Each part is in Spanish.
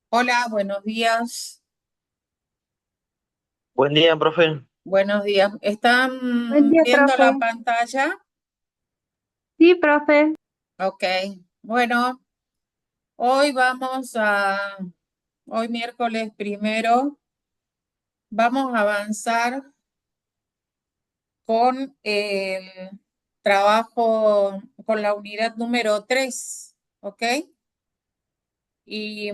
Hola, buenos días. Buen día, profe. Buenos días. Buen ¿Están día, viendo profe. la pantalla? Sí, profe. Ok. Bueno, hoy hoy miércoles primero, vamos a avanzar con el trabajo con la unidad número 3, ¿ok? Y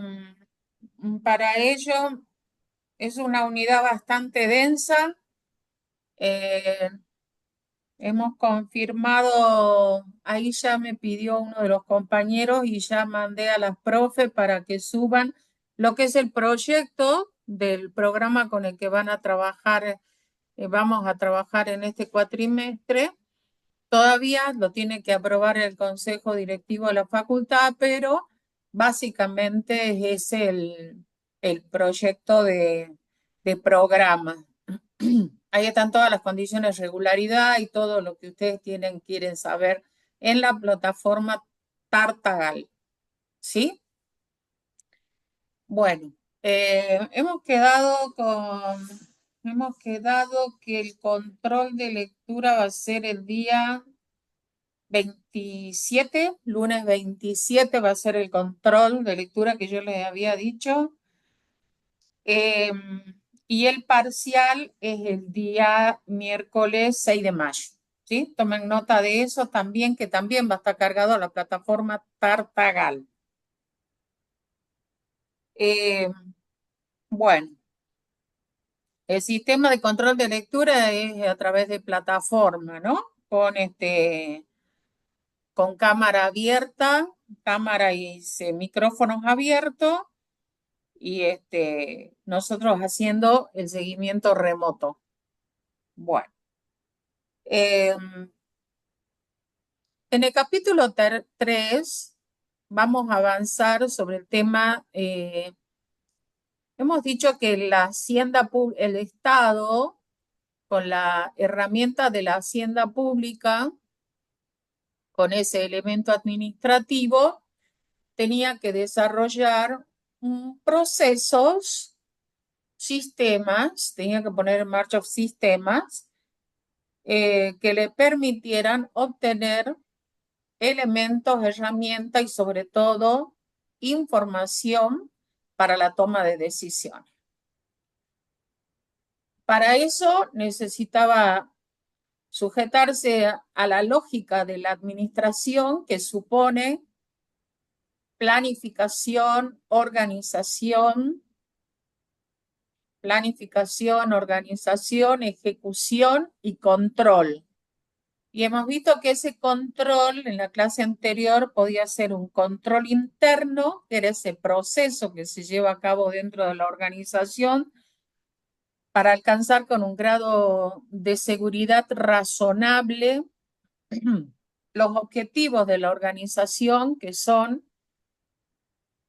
para ello es una unidad bastante densa. eh, Hemos confirmado, ahí ya me pidió uno de los compañeros y ya mandé a las profes para que suban lo que es el proyecto del programa con el que van a trabajar, vamos a trabajar en este cuatrimestre. Todavía lo tiene que aprobar el Consejo Directivo de la facultad, pero básicamente es el proyecto de programa. Ahí están todas las condiciones de regularidad y todo lo que ustedes quieren saber en la plataforma Tartagal, ¿sí? Bueno, hemos quedado que el control de lectura va a ser el día 27, lunes 27 va a ser el control de lectura que yo les había dicho. Em, y el parcial es el día miércoles 6 de mayo. ¿Sí? Tomen nota de eso también, que también va a estar cargado a la plataforma Tartagal. Em, bueno, el sistema de control de lectura es a través de plataforma, ¿no? Con con cámara abierta, cámara y micrófonos abiertos y nosotros haciendo el seguimiento remoto. Bueno, em, en el capítulo 3 vamos a avanzar sobre el tema, hemos dicho que el Estado, con la herramienta de la hacienda pública, con ese elemento administrativo, tenía que desarrollar procesos, sistemas, tenía que poner en marcha sistemas que le permitieran obtener elementos, herramientas y sobre todo información para la toma de decisiones. Para eso necesitaba sujetarse a la lógica de la administración que supone planificación, organización, ejecución y control. Y hemos visto que ese control en la clase anterior podía ser un control interno, que era ese proceso que se lleva a cabo dentro de la organización para alcanzar con un grado de seguridad razonable los objetivos de la organización, que son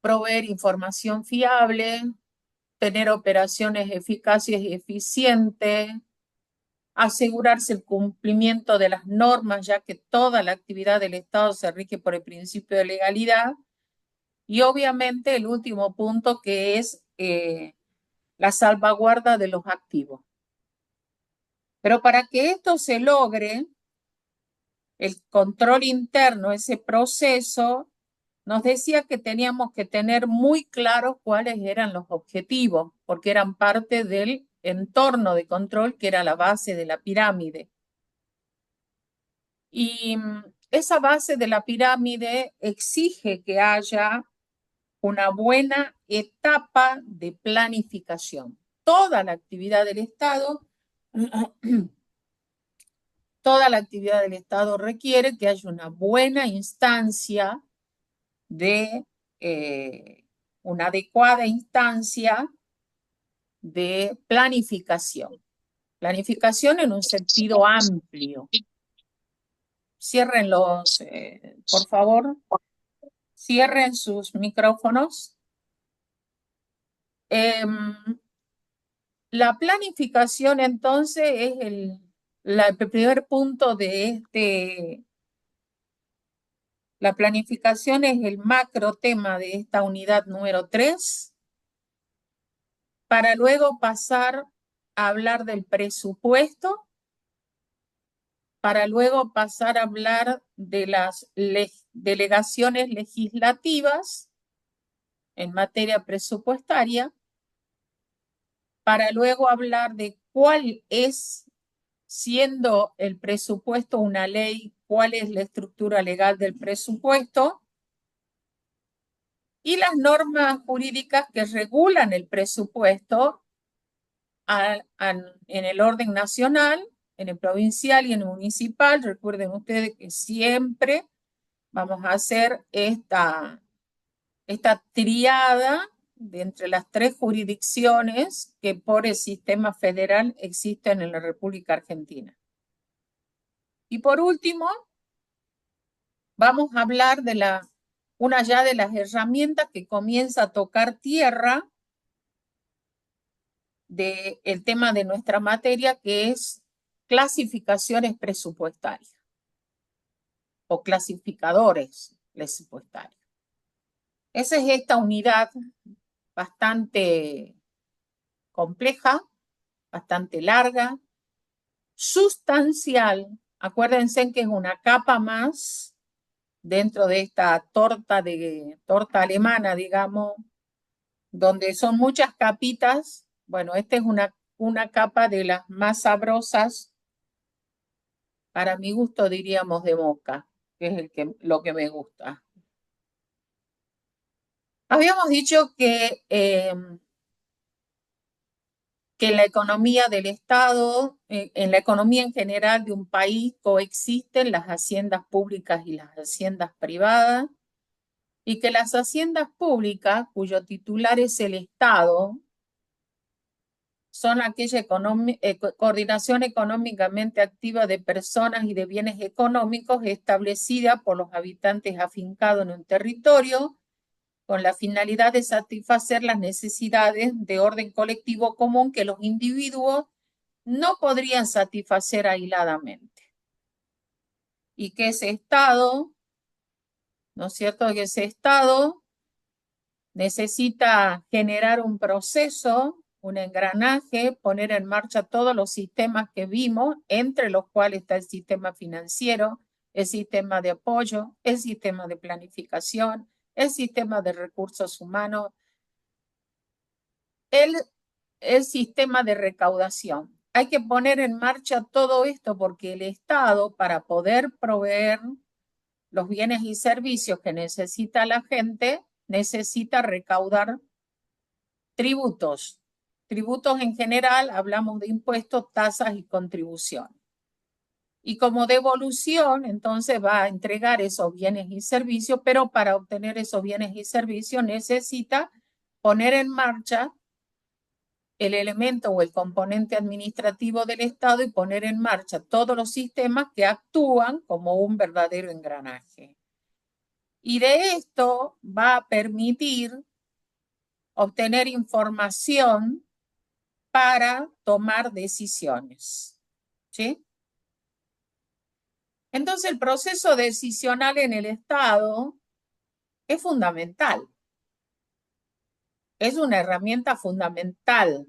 proveer información fiable, tener operaciones eficaces y eficientes, asegurarse el cumplimiento de las normas, ya que toda la actividad del Estado se rige por el principio de legalidad. Y obviamente el último punto que es la salvaguarda de los activos. Pero para que esto se logre, el control interno, ese proceso, nos decía que teníamos que tener muy claros cuáles eran los objetivos, porque eran parte del entorno de control que era la base de la pirámide. Y esa base de la pirámide exige que haya una buena etapa de planificación. Toda la actividad del Estado, toda la actividad del Estado requiere que haya una buena instancia de, una adecuada instancia de planificación. Planificación en un sentido amplio. Cierren por favor, cierren sus micrófonos. Em, la planificación entonces es el primer punto la planificación es el macro tema de esta unidad número 3 para luego pasar a hablar del presupuesto, para luego pasar a hablar de las delegaciones legislativas en materia presupuestaria, para luego hablar de cuál es, siendo el presupuesto una ley, cuál es la estructura legal del presupuesto y las normas jurídicas que regulan el presupuesto en el orden nacional, en el provincial y en el municipal. Recuerden ustedes que siempre vamos a hacer esta triada de entre las tres jurisdicciones que por el sistema federal existen en la República Argentina. Y por último, vamos a hablar de una ya de las herramientas que comienza a tocar tierra del tema de nuestra materia, que es clasificaciones presupuestarias o clasificadores presupuestarios. Esa es esta unidad bastante compleja, bastante larga, sustancial. Acuérdense que es una capa más dentro de esta torta alemana, digamos, donde son muchas capitas. Bueno, esta es una capa de las más sabrosas, para mi gusto diríamos de Moca, que es lo que me gusta. Habíamos dicho que en la economía del Estado, en la economía en general de un país, coexisten las haciendas públicas y las haciendas privadas, y que las haciendas públicas, cuyo titular es el Estado, son aquella coordinación económicamente activa de personas y de bienes económicos establecida por los habitantes afincados en un territorio, con la finalidad de satisfacer las necesidades de orden colectivo común que los individuos no podrían satisfacer aisladamente. Y que ese Estado, ¿no es cierto? Que ese Estado necesita generar un proceso, un engranaje, poner en marcha todos los sistemas que vimos, entre los cuales está el sistema financiero, el sistema de apoyo, el sistema de planificación, el sistema de recursos humanos, el sistema de recaudación. Hay que poner en marcha todo esto porque el Estado, para poder proveer los bienes y servicios que necesita la gente, necesita recaudar tributos. Tributos en general, hablamos de impuestos, tasas y contribuciones. Y como devolución, entonces va a entregar esos bienes y servicios, pero para obtener esos bienes y servicios necesita poner en marcha el elemento o el componente administrativo del Estado y poner en marcha todos los sistemas que actúan como un verdadero engranaje. Y de esto va a permitir obtener información para tomar decisiones. ¿Sí? Entonces, el proceso decisional en el Estado es fundamental. Es una herramienta fundamental,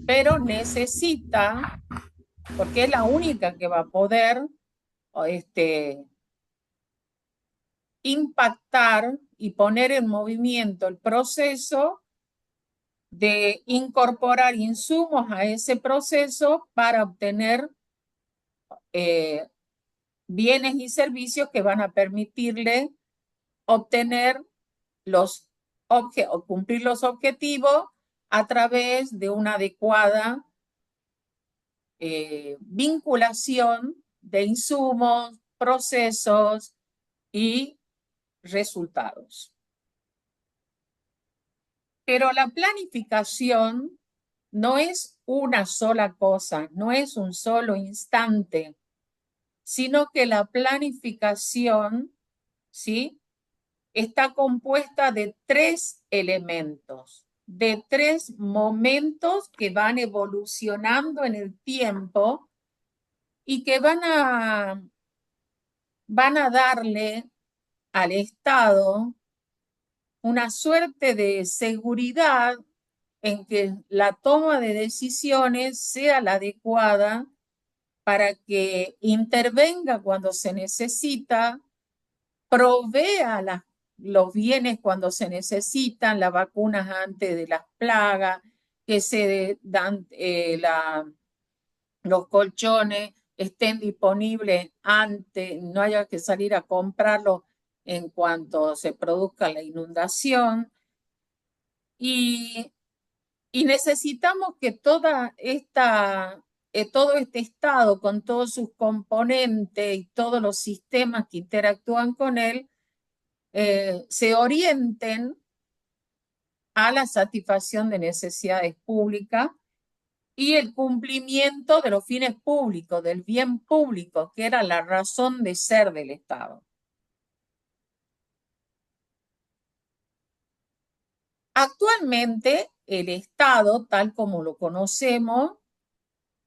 pero necesita, porque es la única que va a poder impactar y poner en movimiento el proceso de incorporar insumos a ese proceso para obtener bienes y servicios que van a permitirle obtener o cumplir los objetivos a través de una adecuada vinculación de insumos, procesos y resultados. Pero la planificación no es una sola cosa, no es un solo instante, sino que la planificación, ¿sí?, está compuesta de tres elementos, de tres momentos que van evolucionando en el tiempo y que van a darle al Estado una suerte de seguridad en que la toma de decisiones sea la adecuada para que intervenga cuando se necesita, provea los bienes cuando se necesitan, las vacunas antes de las plagas, que se dan los colchones estén disponibles antes, no haya que salir a comprarlos en cuanto se produzca la inundación. Y, y necesitamos que todo este estado, con todos sus componentes y todos los sistemas que interactúan con él, se orienten a la satisfacción de necesidades públicas y el cumplimiento de los fines públicos, del bien público, que era la razón de ser del Estado. Actualmente, el Estado, tal como lo conocemos,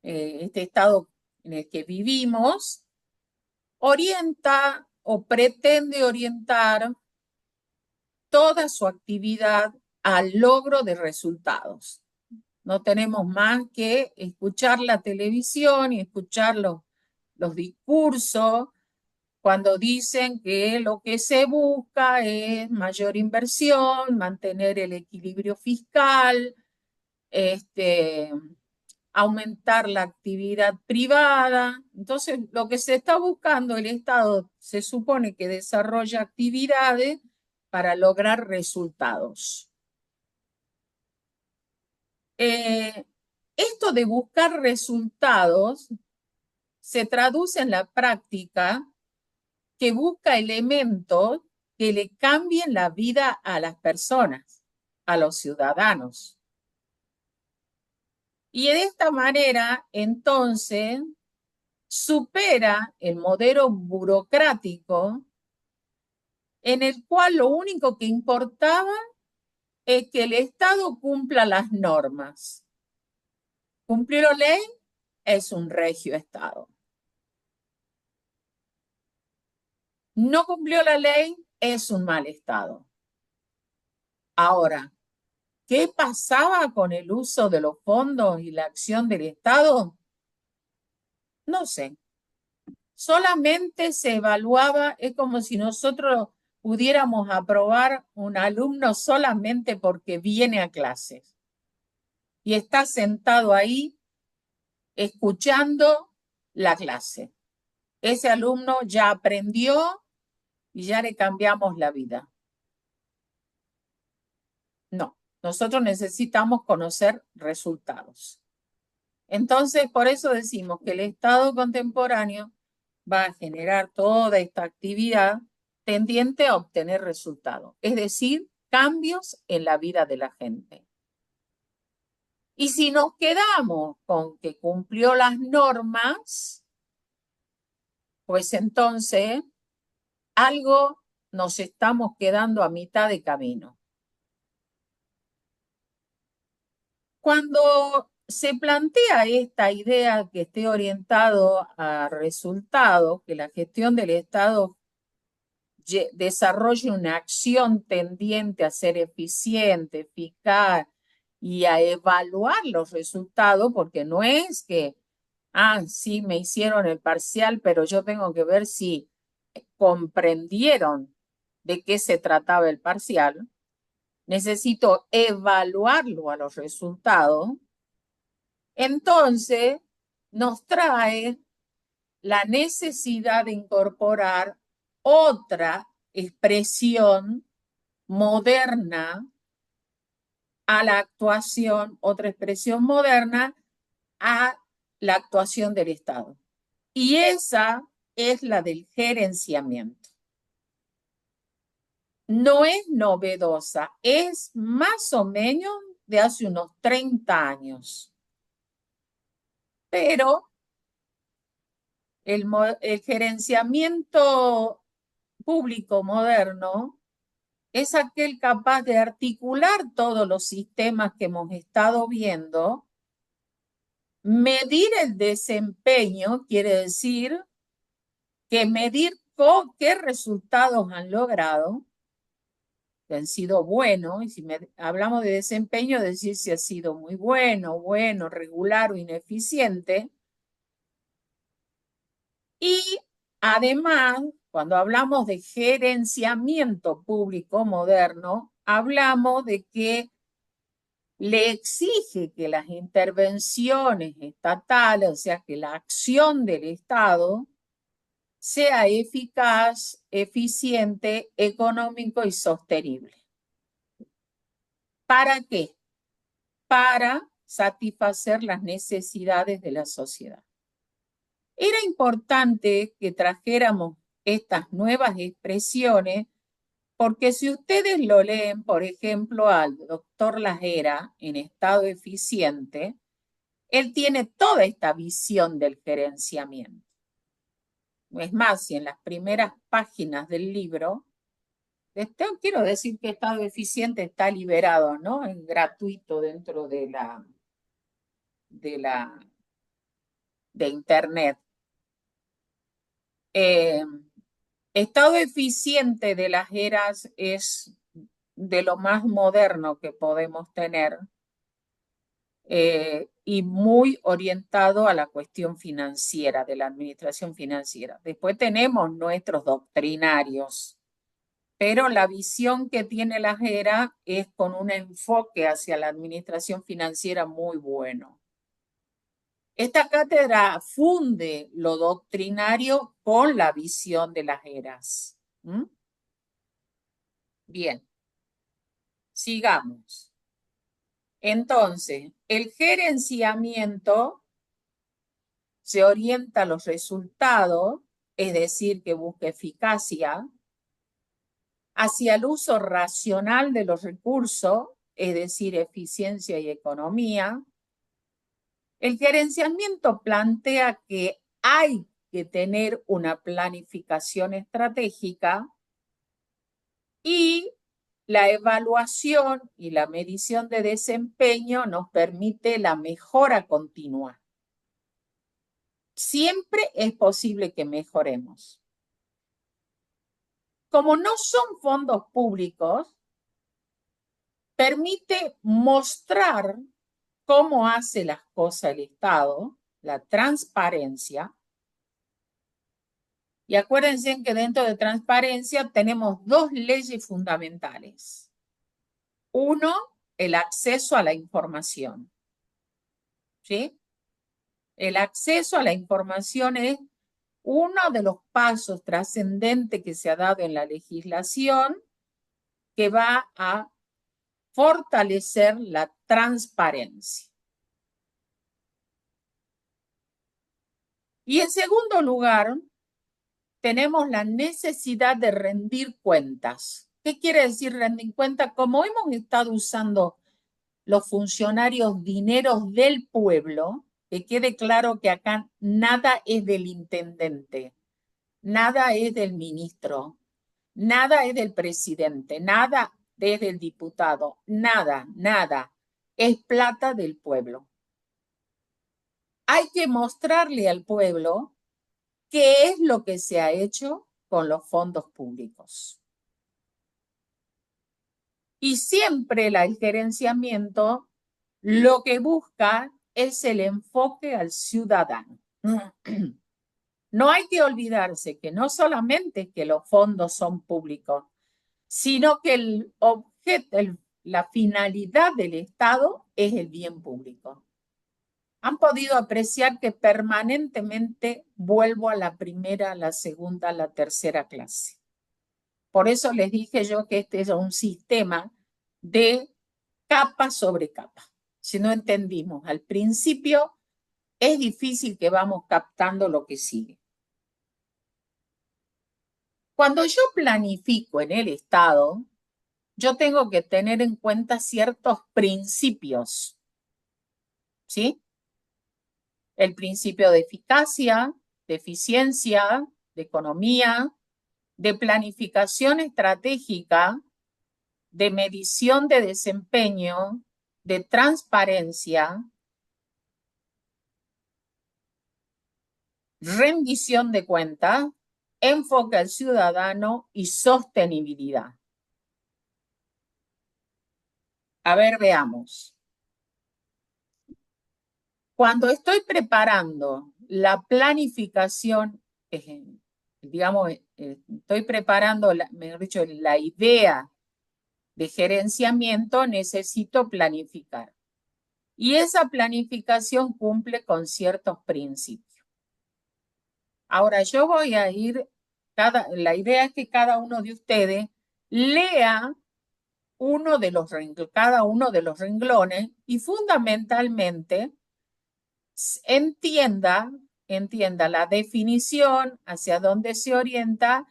este Estado en el que vivimos, orienta o pretende orientar toda su actividad al logro de resultados. No tenemos más que escuchar la televisión y escuchar los discursos cuando dicen que lo que se busca es mayor inversión, mantener el equilibrio fiscal, aumentar la actividad privada. Entonces, lo que se está buscando, el Estado se supone que desarrolla actividades para lograr resultados. Esto de buscar resultados se traduce en la práctica que busca elementos que le cambien la vida a las personas, a los ciudadanos. Y de esta manera, entonces, supera el modelo burocrático en el cual lo único que importaba es que el Estado cumpla las normas. Cumplir la ley es un regio Estado. No cumplió la ley es un mal Estado. Ahora, ¿qué pasaba con el uso de los fondos y la acción del Estado? No sé. Solamente se evaluaba, es como si nosotros pudiéramos aprobar un alumno solamente porque viene a clases y está sentado ahí escuchando la clase. Ese alumno ya aprendió y ya le cambiamos la vida. No, nosotros necesitamos conocer resultados. Entonces, por eso decimos que el Estado contemporáneo va a generar toda esta actividad tendiente a obtener resultados, es decir, cambios en la vida de la gente. Y si nos quedamos con que cumplió las normas, pues entonces algo nos estamos quedando a mitad de camino. Cuando se plantea esta idea que esté orientado a resultados, que la gestión del Estado desarrolle una acción tendiente a ser eficiente, eficaz y a evaluar los resultados, porque no es que, sí, me hicieron el parcial, pero yo tengo que ver si comprendieron de qué se trataba el parcial. Necesito evaluarlo a los resultados. Entonces, nos trae la necesidad de incorporar otra expresión moderna a la actuación, otra expresión moderna a la actuación del Estado. Y esa es la del gerenciamiento. No es novedosa, es más o menos de hace unos 30 años. Pero el gerenciamiento público moderno es aquel capaz de articular todos los sistemas que hemos estado viendo, medir el desempeño, quiere decir que medir qué resultados han logrado, que han sido buenos, y si hablamos de desempeño, decir si ha sido muy bueno, regular o ineficiente. Y además, cuando hablamos de gerenciamiento público moderno, hablamos de que le exige que las intervenciones estatales, o sea, que la acción del Estado sea eficaz, eficiente, económico y sostenible. ¿Para qué? Para satisfacer las necesidades de la sociedad. Era importante que trajéramos estas nuevas expresiones porque si ustedes lo leen, por ejemplo, al doctor Lajera en Estado Eficiente, él tiene toda esta visión del gerenciamiento. Es más, si en las primeras páginas del libro, quiero decir que Estado Eficiente está liberado, ¿no? Es gratuito dentro de Internet. Estado Eficiente de las eras es de lo más moderno que podemos tener y muy orientado a la cuestión financiera, de la administración financiera. Después tenemos nuestros doctrinarios, pero la visión que tiene la JERA es con un enfoque hacia la administración financiera muy bueno. Esta cátedra funde lo doctrinario con la visión de las eras. Bien, sigamos. Entonces, el gerenciamiento se orienta a los resultados, es decir, que busca eficacia, hacia el uso racional de los recursos, es decir, eficiencia y economía. El gerenciamiento plantea que hay que tener una planificación estratégica y la evaluación y la medición de desempeño nos permite la mejora continua. Siempre es posible que mejoremos. Como no son fondos públicos, permite mostrar cómo hace las cosas el Estado, la transparencia. Y acuérdense que dentro de transparencia tenemos dos leyes fundamentales. Uno, el acceso a la información. ¿Sí? El acceso a la información es uno de los pasos trascendentes que se ha dado en la legislación que va a fortalecer la transparencia. Y en segundo lugar, tenemos la necesidad de rendir cuentas. ¿Qué quiere decir rendir cuentas? Como hemos estado usando los funcionarios dineros del pueblo, que quede claro que acá nada es del intendente, nada es del ministro, nada es del presidente, nada es del diputado, nada, nada. Es plata del pueblo. Hay que mostrarle al pueblo qué es lo que se ha hecho con los fondos públicos. Y siempre el gerenciamiento lo que busca es el enfoque al ciudadano. No hay que olvidarse que no solamente que los fondos son públicos, sino que el objeto, la finalidad del Estado es el bien público. Han podido apreciar que permanentemente vuelvo a la primera, a la segunda, a la tercera clase. Por eso les dije yo que este es un sistema de capa sobre capa. Si no entendimos al principio, es difícil que vamos captando lo que sigue. Cuando yo planifico en el Estado, yo tengo que tener en cuenta ciertos principios, ¿sí? El principio de eficacia, de eficiencia, de economía, de planificación estratégica, de medición de desempeño, de transparencia, rendición de cuentas, enfoque al ciudadano y sostenibilidad. A ver, veamos. Cuando estoy preparando la planificación, digamos, estoy preparando, mejor dicho, la idea de gerenciamiento, necesito planificar. Y esa planificación cumple con ciertos principios. Ahora yo voy a ir, la idea es que cada uno de ustedes lea cada uno de los renglones y fundamentalmente entienda la definición, hacia dónde se orienta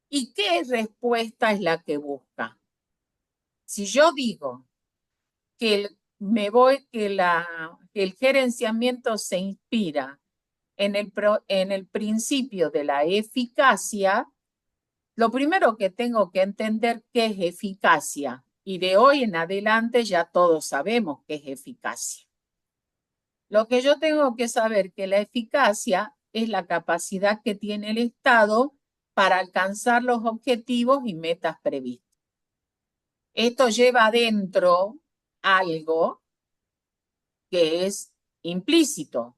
y qué respuesta es la que busca. Si yo digo que que el gerenciamiento se inspira en el principio de la eficacia, lo primero que tengo que entender qué es eficacia. Y de hoy en adelante ya todos sabemos qué es eficacia. Lo que yo tengo que saber que la eficacia es la capacidad que tiene el Estado para alcanzar los objetivos y metas previstos. Esto lleva adentro algo que es implícito.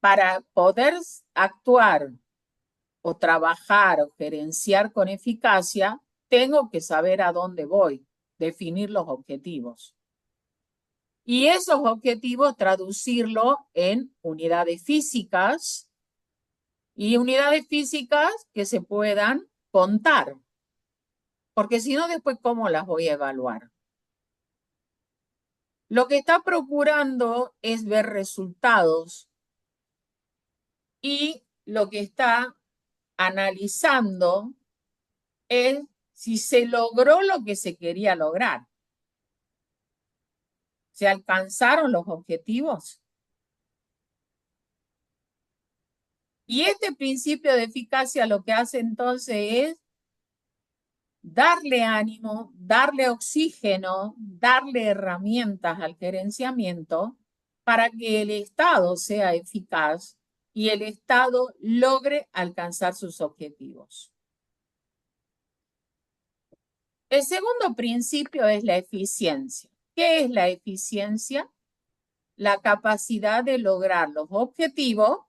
Para poder actuar o trabajar o gerenciar con eficacia, tengo que saber a dónde voy, definir los objetivos. Y esos objetivos traducirlo en unidades físicas y unidades físicas que se puedan contar. Porque si no, después, ¿cómo las voy a evaluar? Lo que está procurando es ver resultados y lo que está analizando es si se logró lo que se quería lograr. ¿Se alcanzaron los objetivos? Y este principio de eficacia lo que hace entonces es darle ánimo, darle oxígeno, darle herramientas al gerenciamiento para que el Estado sea eficaz y el Estado logre alcanzar sus objetivos. El segundo principio es la eficiencia. ¿Qué es la eficiencia? La capacidad de lograr los objetivos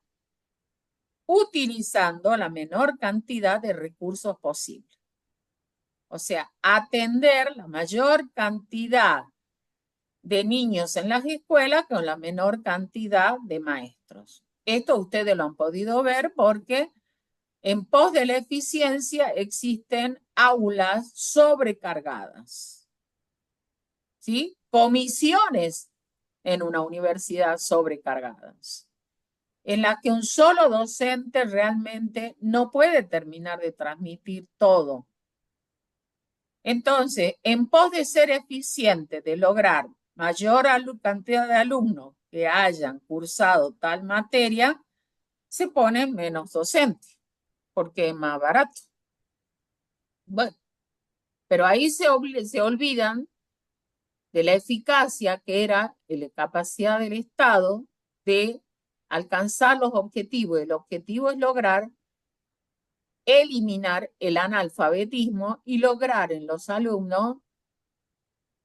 utilizando la menor cantidad de recursos posible. O sea, atender la mayor cantidad de niños en las escuelas con la menor cantidad de maestros. Esto ustedes lo han podido ver porque en pos de la eficiencia existen aulas sobrecargadas, ¿sí? Comisiones en una universidad sobrecargadas, en las que un solo docente realmente no puede terminar de transmitir todo. Entonces, en pos de ser eficiente, de lograr mayor cantidad de alumnos que hayan cursado tal materia, se ponen menos docentes, porque es más barato. Bueno, pero ahí se olvidan de la eficacia que era la capacidad del Estado de alcanzar los objetivos. El objetivo es lograr eliminar el analfabetismo y lograr en los alumnos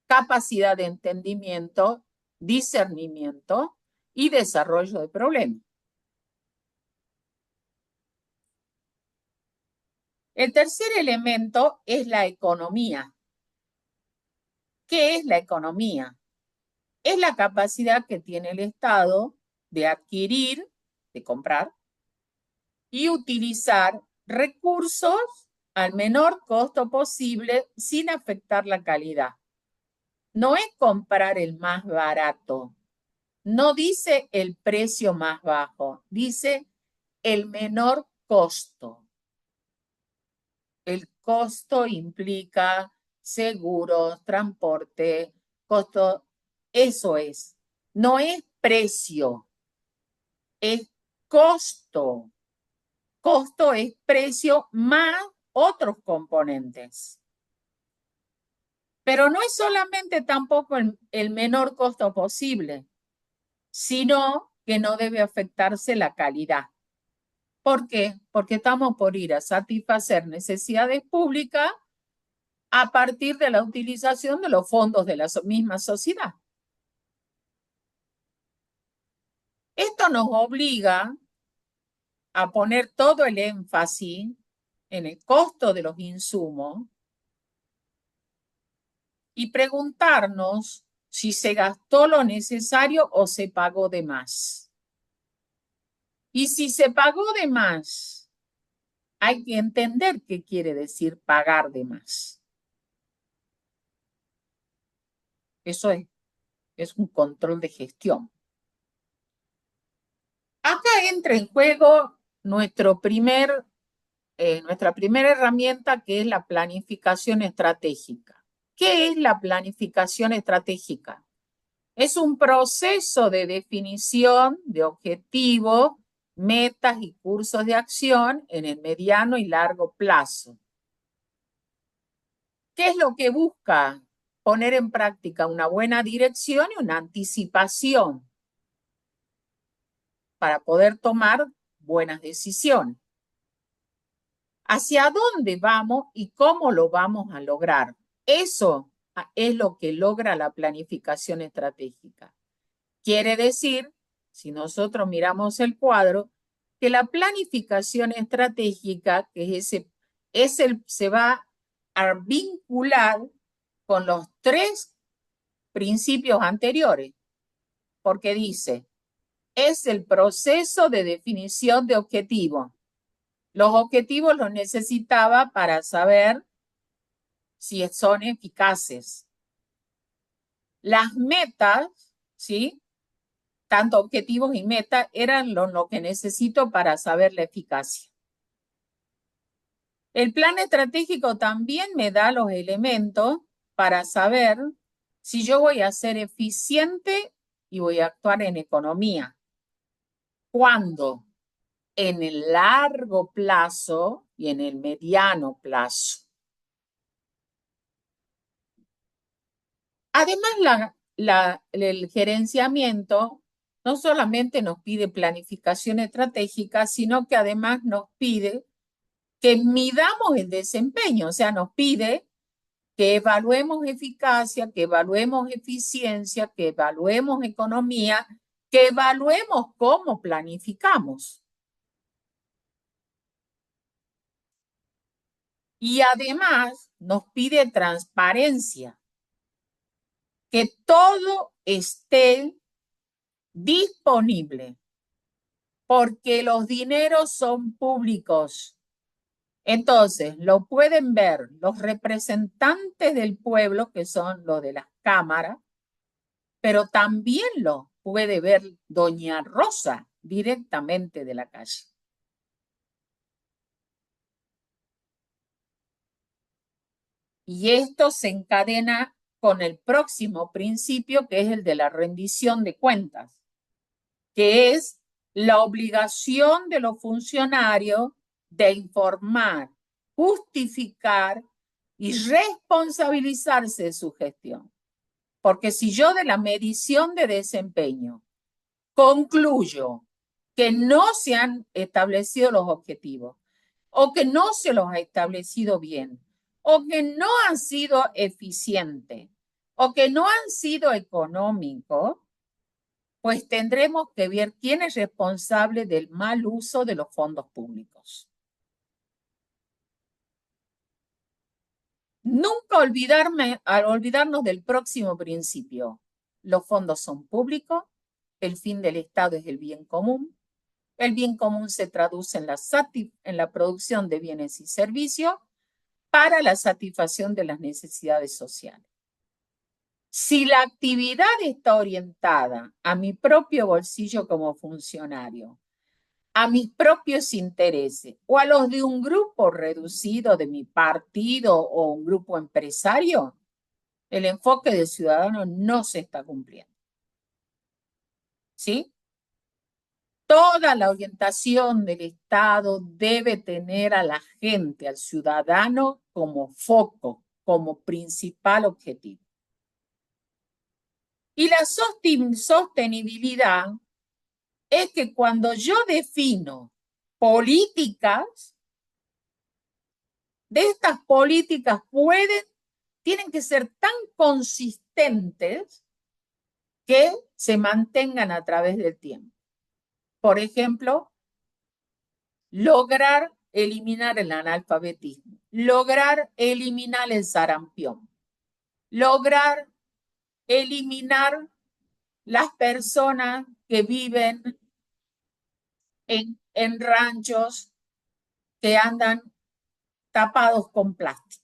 capacidad de entendimiento, discernimiento y desarrollo de problemas. El tercer elemento es la economía. ¿Qué es la economía? Es la capacidad que tiene el Estado de adquirir, de comprar y utilizar recursos al menor costo posible sin afectar la calidad. No es comprar el más barato, no dice el precio más bajo, dice el menor costo. El costo implica seguros, transporte, costo, eso es. No es precio, es costo. Costo es precio más otros componentes. Pero no es solamente tampoco el menor costo posible, sino que no debe afectarse la calidad. ¿Por qué? Porque estamos por ir a satisfacer necesidades públicas a partir de la utilización de los fondos de la misma sociedad. Esto nos obliga a poner todo el énfasis en el costo de los insumos y preguntarnos si se gastó lo necesario o se pagó de más. Y si se pagó de más, hay que entender qué quiere decir pagar de más. Eso es un control de gestión. Acá entra en juego nuestra primera herramienta, que es la planificación estratégica. ¿Qué es la planificación estratégica? Es un proceso de definición de objetivos, metas y cursos de acción en el mediano y largo plazo. ¿Qué es lo que busca? Poner en práctica una buena dirección y una anticipación para poder tomar buenas decisiones. ¿Hacia dónde vamos y cómo lo vamos a lograr? Eso es lo que logra la planificación estratégica. Quiere decir, si nosotros miramos el cuadro, que la planificación estratégica, que se va a vincular con los tres principios anteriores, porque dice, es el proceso de definición de objetivos. Los objetivos los necesitaba para saber si son eficaces. Las metas, ¿sí? Tanto objetivos y metas eran lo que necesito para saber la eficacia. El plan estratégico también me da los elementos para saber si yo voy a ser eficiente y voy a actuar en economía. ¿Cuándo? En el largo plazo y en el mediano plazo. Además, el gerenciamiento no solamente nos pide planificación estratégica, sino que además nos pide que midamos el desempeño, o sea, nos pide que evaluemos eficacia, que evaluemos eficiencia, que evaluemos economía, que evaluemos cómo planificamos. Y además nos pide transparencia, que todo esté disponible, porque los dineros son públicos. Entonces, lo pueden ver los representantes del pueblo, que son los de las cámaras, pero también lo puede ver doña Rosa directamente de la calle. Y esto se encadena con el próximo principio, que es el de la rendición de cuentas, que es la obligación de los funcionarios de informar, justificar y responsabilizarse de su gestión. Porque si yo de la medición de desempeño concluyo que no se han establecido los objetivos, o que no se los ha establecido bien, o que no han sido eficientes, o que no han sido económicos, pues tendremos que ver quién es responsable del mal uso de los fondos públicos. Nunca olvidarnos del próximo principio. Los fondos son públicos, el fin del Estado es el bien común. El bien común se traduce en la producción de bienes y servicios para la satisfacción de las necesidades sociales. Si la actividad está orientada a mi propio bolsillo como funcionario, a mis propios intereses o a los de un grupo reducido de mi partido o un grupo empresario, el enfoque del ciudadano no se está cumpliendo. ¿Sí? Toda la orientación del Estado debe tener a la gente, al ciudadano, como foco, como principal objetivo. Y la sostenibilidad es que cuando yo defino políticas, de estas políticas pueden que ser tan consistentes que se mantengan a través del tiempo. Por ejemplo, lograr eliminar el analfabetismo, lograr eliminar el sarampión, lograr eliminar las personas que viven en ranchos que andan tapados con plástico.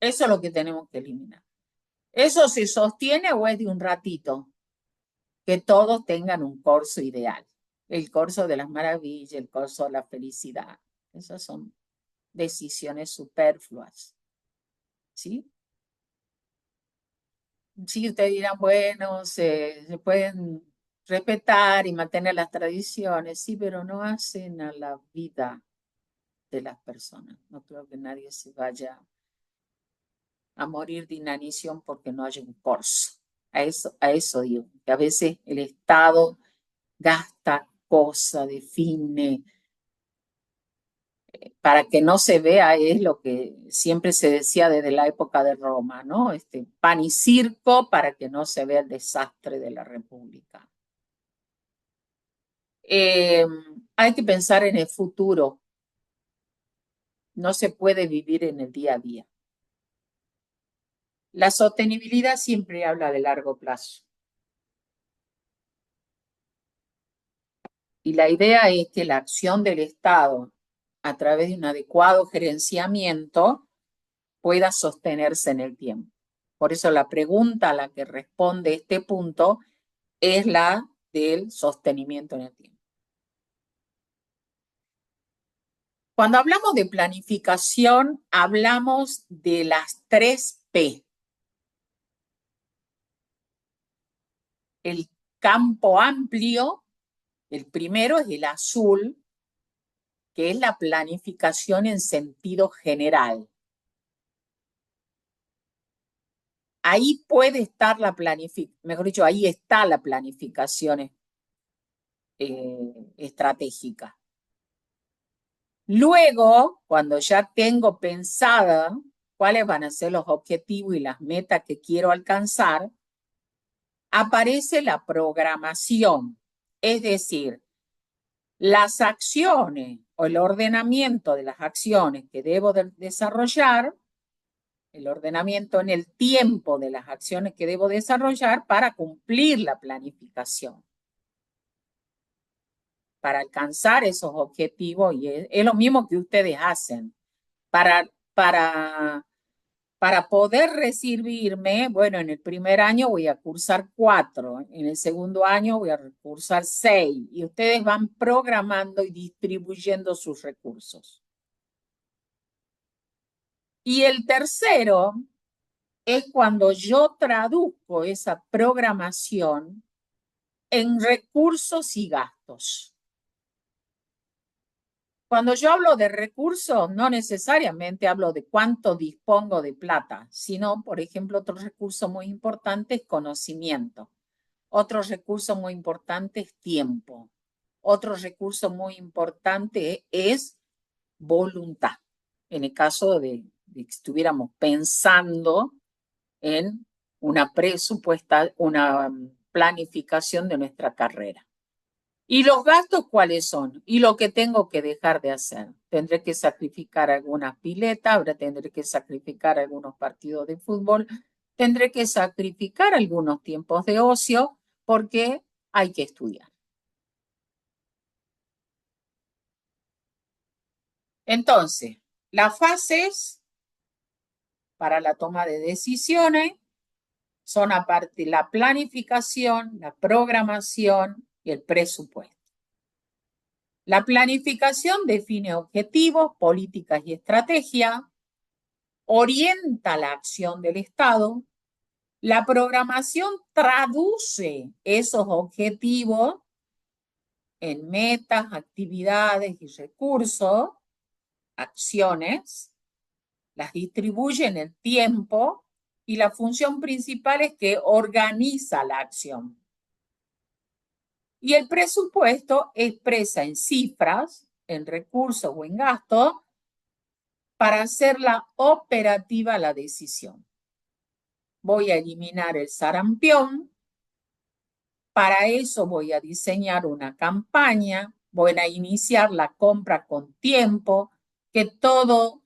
Eso es lo que tenemos que eliminar. ¿Eso se sostiene o es de un ratito? Que todos tengan un corso ideal. El corso de las maravillas, el corso de la felicidad. Esas son decisiones superfluas. ¿Sí? Sí, ustedes dirán, bueno, se pueden respetar y mantener las tradiciones, sí, pero no hacen a la vida de las personas. No creo que nadie se vaya a morir de inanición porque no haya un corso. A eso digo, que a veces el Estado gasta cosas, define, para que no se vea, es lo que siempre se decía desde la época de Roma, ¿no? Pan y circo para que no se vea el desastre de la República. Eh, Hay que pensar en el futuro. No se puede vivir en el día a día. La sostenibilidad siempre habla de largo plazo. Y la idea es que la acción del Estado, a través de un adecuado gerenciamiento, pueda sostenerse en el tiempo. Por eso la pregunta a la que responde este punto es la del sostenimiento en el tiempo. Cuando hablamos de planificación, hablamos de las 3 P. El campo amplio, el primero es el azul, que es la planificación en sentido general. Ahí puede estar la planificación, mejor dicho, ahí está la planificación estratégica. Luego, cuando ya tengo pensada cuáles van a ser los objetivos y las metas que quiero alcanzar, aparece la programación, es decir, las acciones o el ordenamiento de las acciones que debo desarrollar, el ordenamiento en el tiempo de las acciones que debo desarrollar para cumplir la planificación, para alcanzar esos objetivos, y es lo mismo que ustedes hacen. Para poder recibirme, bueno, en el primer año voy a cursar 4, en el segundo año voy a cursar 6, y ustedes van programando y distribuyendo sus recursos. Y el tercero es cuando yo traduzco esa programación en recursos y gastos. Cuando yo hablo de recursos, no necesariamente hablo de cuánto dispongo de plata, sino, por ejemplo, otro recurso muy importante es conocimiento. Otro recurso muy importante es tiempo. Otro recurso muy importante es voluntad. En el caso de que estuviéramos pensando en una planificación de nuestra carrera. ¿Y los gastos cuáles son? Y lo que tengo que dejar de hacer. Tendré que sacrificar algunas piletas, ahora tendré que sacrificar algunos partidos de fútbol, tendré que sacrificar algunos tiempos de ocio porque hay que estudiar. Entonces, las fases para la toma de decisiones son aparte la planificación, la programación y el presupuesto. La planificación define objetivos, políticas y estrategia, orienta la acción del Estado. La programación traduce esos objetivos en metas, actividades y recursos, acciones, las distribuye en el tiempo y la función principal es que organiza la acción. Y el presupuesto expresa en cifras, en recursos o en gastos, para hacerla operativa la decisión. voy a eliminar el sarampión. Para eso voy a diseñar una campaña, voy a iniciar la compra con tiempo, que todo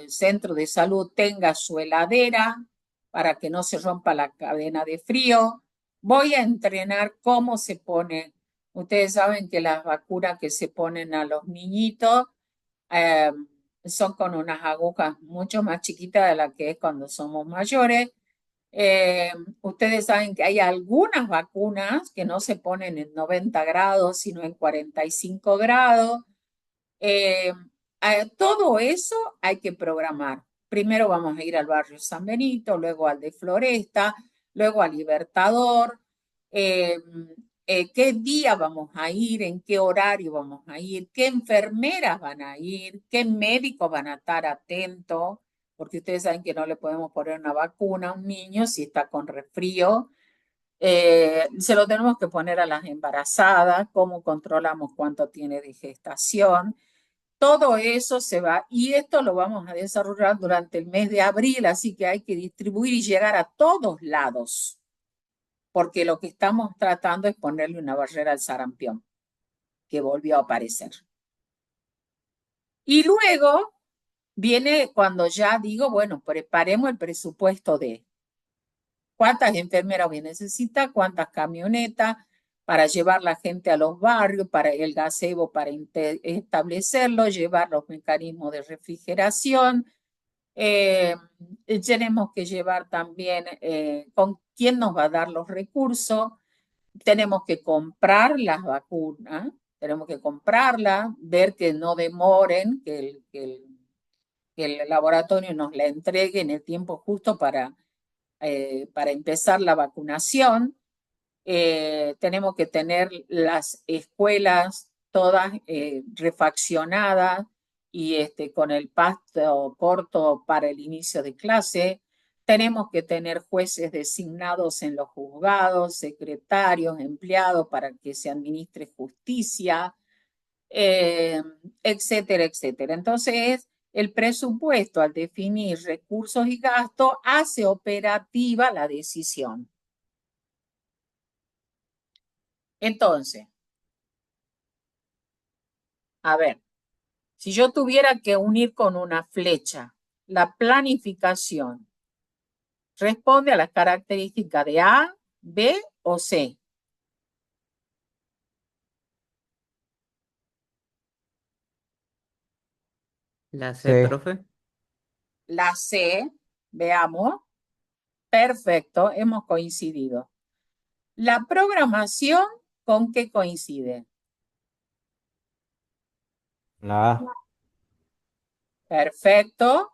centro de salud tenga su heladera para que no se rompa la cadena de frío. Voy a entrenar cómo se pone. Ustedes saben que las vacunas que se ponen a los niñitos eh, son con unas agujas mucho más chiquitas de las que es cuando somos mayores. Eh, Ustedes saben que hay algunas vacunas que no se ponen en 90 grados, sino en 45 grados. Eh, Todo eso hay que programar. Primero vamos a ir al barrio San Benito, luego al de Floresta, luego al Libertador. Eh, ¿Qué día vamos a ir? ¿En qué horario vamos a ir? ¿Qué enfermeras van a ir? ¿Qué médicos van a estar atentos? Porque ustedes saben que no le podemos poner una vacuna a un niño si está con resfrío. Se lo tenemos que poner a las embarazadas, cómo controlamos cuánto tiene de gestación. Todo eso se va y esto lo vamos a desarrollar durante el mes de abril, así que hay que distribuir y llegar a todos lados, porque lo que estamos tratando es ponerle una barrera al sarampión, que volvió a aparecer. Y luego viene cuando ya digo, bueno, preparemos el presupuesto de cuántas enfermeras voy a necesitar, cuántas camionetas para llevar la gente a los barrios, para el gazebo, para establecerlo, llevar los mecanismos de refrigeración. Eh, Tenemos que llevar también con quién nos va a dar los recursos. Tenemos que comprar las vacunas, tenemos que comprarlas, ver que no demoren, que el laboratorio nos la entregue en el tiempo justo para empezar la vacunación. Tenemos que tener las escuelas todas refaccionadas y con el pasto corto para el inicio de clase. Tenemos que tener jueces designados en los juzgados, secretarios, empleados para que se administre justicia, eh, etcétera, etcétera. Entonces, el presupuesto, al definir recursos y gastos, hace operativa la decisión. Entonces, a ver, si yo tuviera que unir con una flecha, la planificación responde a las características de A, B o C. La C, Sí. profe. La C, veamos, perfecto, hemos coincidido. La programación, ¿con qué coincide? La A. Perfecto.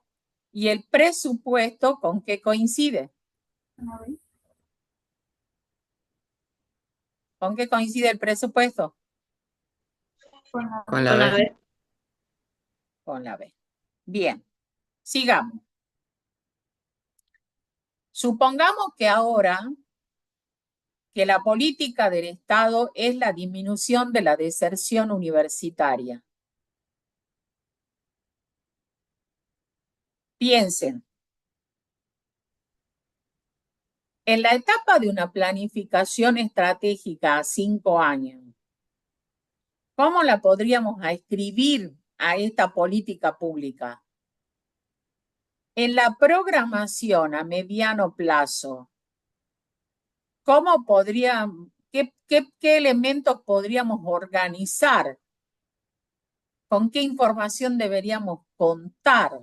¿Y el presupuesto, con qué coincide? ¿Con qué coincide el presupuesto? Con la B. Con la B. Bien, sigamos. Supongamos que ahora que la política del Estado es la disminución de la deserción universitaria. Piensen, en la etapa de una planificación estratégica a 5 años, ¿cómo la podríamos escribir a esta política pública? En la programación a mediano plazo, ¿qué elementos podríamos organizar? ¿Con qué información deberíamos contar?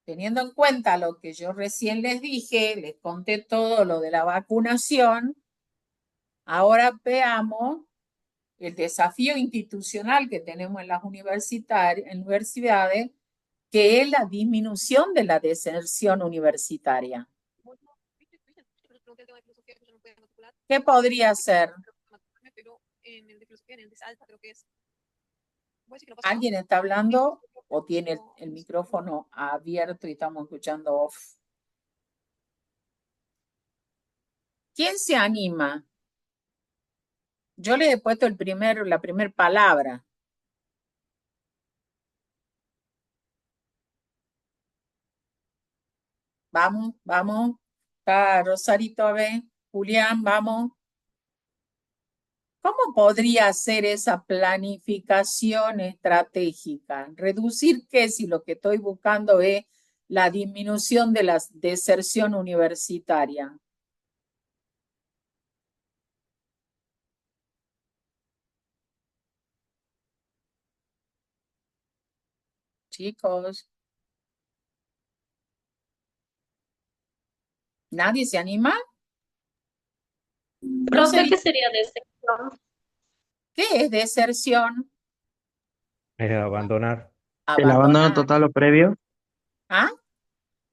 Teniendo en cuenta lo que yo recién les dije, les conté todo lo de la vacunación, ahora veamos el desafío institucional que tenemos en las universidades, que es la disminución de la deserción universitaria. ¿Qué podría ser? ¿Alguien está hablando o tiene el micrófono abierto y estamos escuchando off? ¿Quién se anima? Yo le he puesto la primera palabra. Vamos, vamos. Está Rosarito, a ver. Julián, vamos. ¿Cómo podría ser esa planificación estratégica? ¿Reducir qué si lo que estoy buscando es la disminución de la deserción universitaria? Chicos, ¿nadie se anima? No sé, Profe, ¿qué sería de este? ¿qué es deserción? Abandonar. El abandono Abandonar. total o previo. ¿Ah?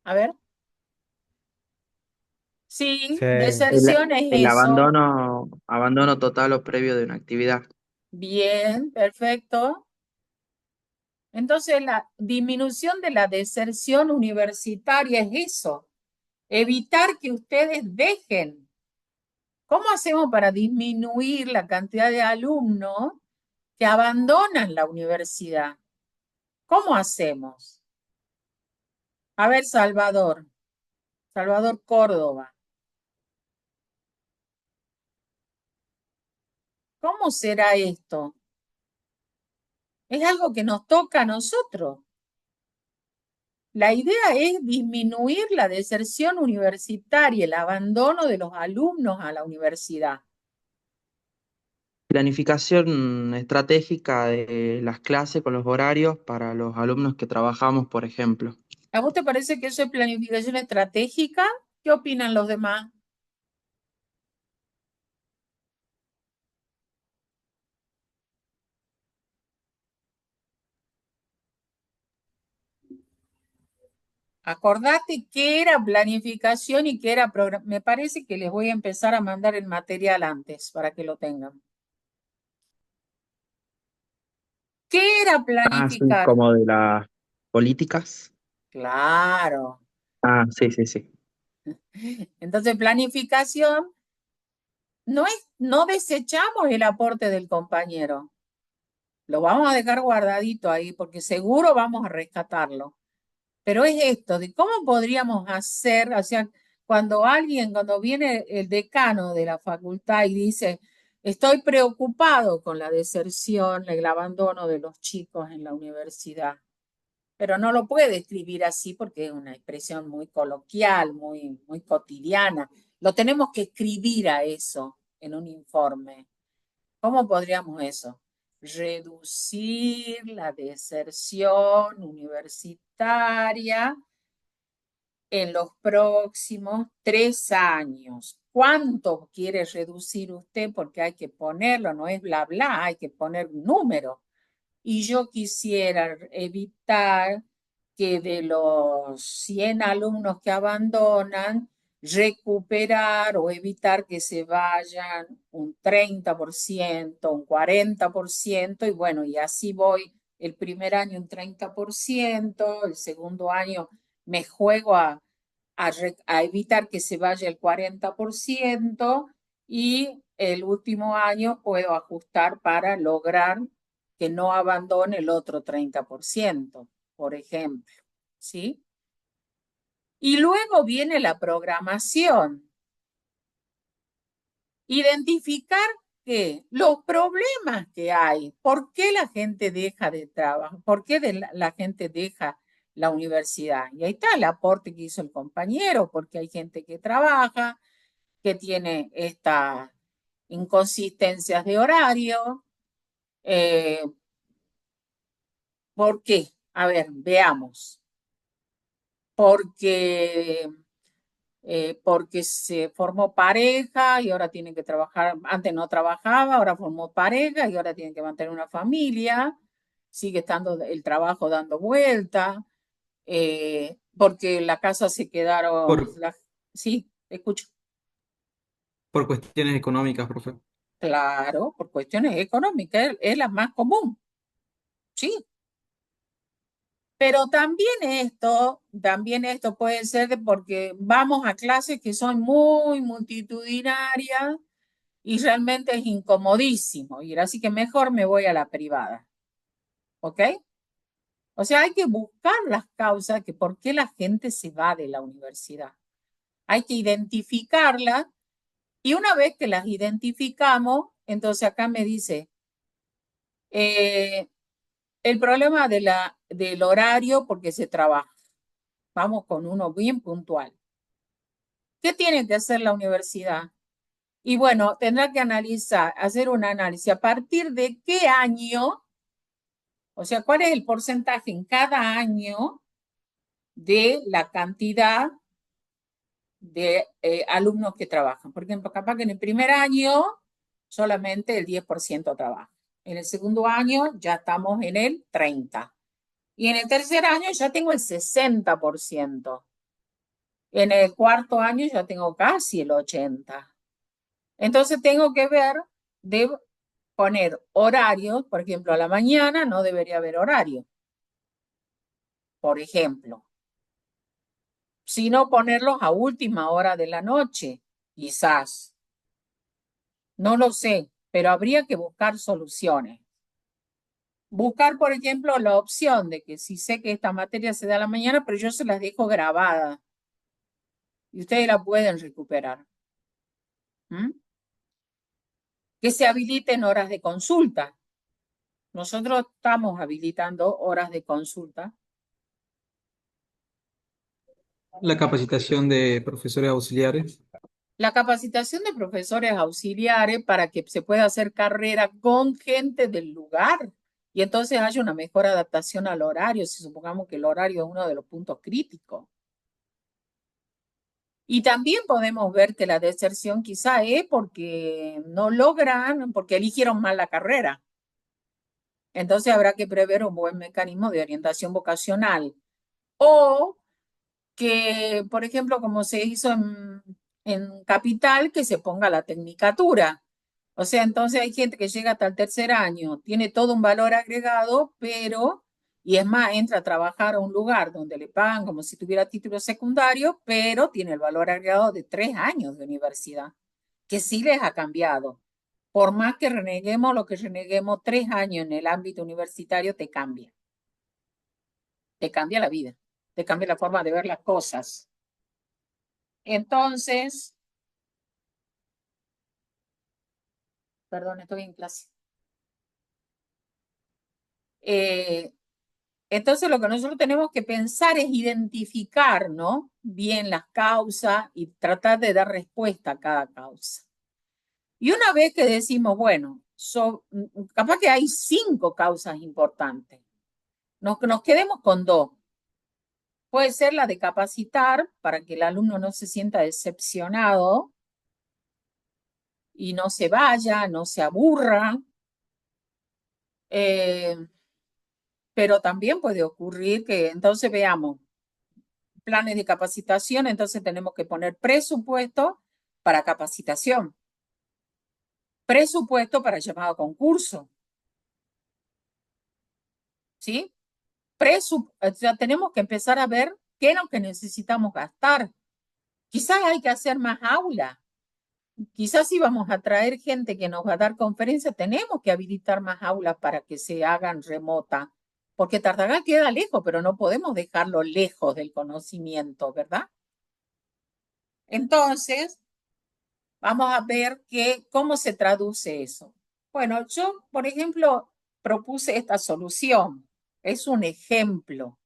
A ver. Sí, Sí, El, deserción es el eso. abandono total o previo de una actividad. Bien, perfecto. Entonces, la disminución de la deserción universitaria es eso, evitar que ustedes dejen. ¿Cómo hacemos para disminuir la cantidad de alumnos que abandonan la universidad? ¿Cómo hacemos? A ver, Salvador, Salvador Córdoba, ¿cómo será esto? Es algo que nos toca a nosotros. La idea es disminuir la deserción universitaria, el abandono de los alumnos a la universidad. Planificación estratégica de las clases con los horarios para los alumnos que trabajamos, por ejemplo. ¿A vos te parece que eso es planificación estratégica? ¿Qué opinan los demás? Acordate qué era planificación y qué era programa. Me parece que les voy a empezar a mandar el material antes para que lo tengan. ¿Qué era Ah, sí, planificar? como de las políticas. Claro. Ah, sí, sí, sí. Entonces, planificación no es, no desechamos el aporte del compañero. Lo vamos a dejar guardadito ahí porque seguro vamos a rescatarlo. Pero es esto, de cómo podríamos hacer, o sea, cuando viene el decano de la facultad y dice, estoy preocupado con la deserción, el abandono de los chicos en la universidad, pero no lo puede escribir así porque es una expresión muy coloquial, muy cotidiana. Lo tenemos que escribir a eso en un informe. ¿Cómo podríamos eso? Reducir la deserción universitaria en los próximos 3 años. ¿Cuánto quiere reducir usted? Porque hay que ponerlo, no es bla, bla, hay que poner un número. Y yo quisiera evitar que de los 100 alumnos que abandonan, recuperar o evitar que se vayan un 30%, un 40%, y bueno, y así voy el primer año un 30%, el segundo año me juego a evitar que se vaya el 40% y el último año puedo ajustar para lograr que no abandone el otro 30%, por ejemplo, ¿sí? Y luego viene la programación. Identificar que los problemas que hay, por qué la gente deja de trabajar, por qué la gente deja la universidad. Y ahí está el aporte que hizo el compañero, porque hay gente que trabaja, que tiene estas inconsistencias de horario. Eh, ¿Por qué? A ver, veamos. Porque, porque se formó pareja y ahora tiene que trabajar, antes no trabajaba, ahora formó pareja y ahora tiene que mantener una familia, sigue estando el trabajo dando vuelta, porque la casa se quedaron, Por, sí, escucho, por cuestiones económicas, profe. claro, por cuestiones económicas, es la más común, sí. Pero también esto puede ser porque vamos a clases que son muy multitudinarias y realmente es incomodísimo ir, así que mejor me voy a la privada, ¿ok? O sea, hay que buscar las causas que por qué la gente se va de la universidad. Hay que identificarlas y una vez que las identificamos, entonces acá me dice, el problema del horario porque se trabaja. Vamos con uno bien puntual. ¿Qué tiene que hacer la universidad? Y bueno, tendrá que analizar, hacer un análisis a partir de qué año, o sea, cuál es el porcentaje en cada año de la cantidad de alumnos que trabajan. Por ejemplo, capaz que en el primer año solamente el 10% trabaja. En el segundo año ya estamos en el 30%. Y en el tercer año ya tengo el 60%. En el cuarto año ya tengo casi el 80%. Entonces tengo que ver de poner horarios, por ejemplo, a la mañana no debería haber horario, por ejemplo, sino ponerlos a última hora de la noche, quizás. No lo sé, pero habría que buscar soluciones. Buscar, por ejemplo, la opción de que si sé que esta materia se da a la mañana, pero yo se las dejo grabadas y ustedes la pueden recuperar. ¿Mm? Que se habiliten horas de consulta. Nosotros estamos habilitando horas de consulta. La capacitación de profesores auxiliares. La capacitación de profesores auxiliares para que se pueda hacer carrera con gente del lugar y entonces haya una mejor adaptación al horario, si supongamos que el horario es uno de los puntos críticos. Y también podemos ver que la deserción quizá es porque no logran, porque eligieron mal la carrera. Entonces habrá que prever un buen mecanismo de orientación vocacional. O que, por ejemplo, como se hizo en Capital, que se ponga la tecnicatura. O sea, entonces hay gente que llega hasta el tercer año, tiene todo un valor agregado, pero, y es más, entra a trabajar a un lugar donde le pagan como si tuviera título secundario, pero tiene el valor agregado de 3 años de universidad, que sí les ha cambiado. Por más que reneguemos lo que reneguemos, 3 años en el ámbito universitario te cambia la vida, te cambia la forma de ver las cosas. Entonces, perdón, estoy en clase. Entonces, lo que nosotros tenemos que pensar es identificar, ¿no? Bien las causas y tratar de dar respuesta a cada causa. Y una vez que decimos, bueno, capaz que hay 5 causas importantes, nos quedemos con 2. Puede ser la de capacitar para que el alumno no se sienta decepcionado y no se vaya, no se aburra. Pero también puede ocurrir que entonces veamos planes de capacitación, entonces tenemos que poner presupuesto para capacitación, presupuesto para llamado a concurso, ¿sí? O sea, tenemos que empezar a ver qué es lo que necesitamos gastar. Quizás hay que hacer más aulas. Quizás si vamos a traer gente que nos va a dar conferencias, tenemos que habilitar más aulas para que se hagan remota, porque Tartagal queda lejos, pero no podemos dejarlo lejos del conocimiento, ¿verdad? Entonces, vamos a ver cómo se traduce eso. Bueno, yo, por ejemplo, propuse esta solución. Es un ejemplo.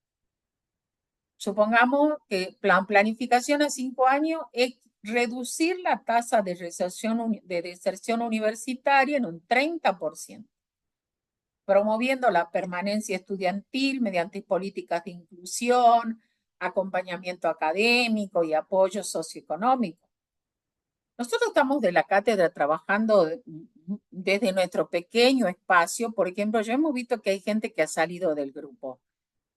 Supongamos que planificación a 5 años es reducir la tasa de deserción universitaria en un 30%, promoviendo la permanencia estudiantil mediante políticas de inclusión, acompañamiento académico y apoyo socioeconómico. Nosotros estamos de la cátedra trabajando desde nuestro pequeño espacio. Por ejemplo, ya hemos visto que hay gente que ha salido del grupo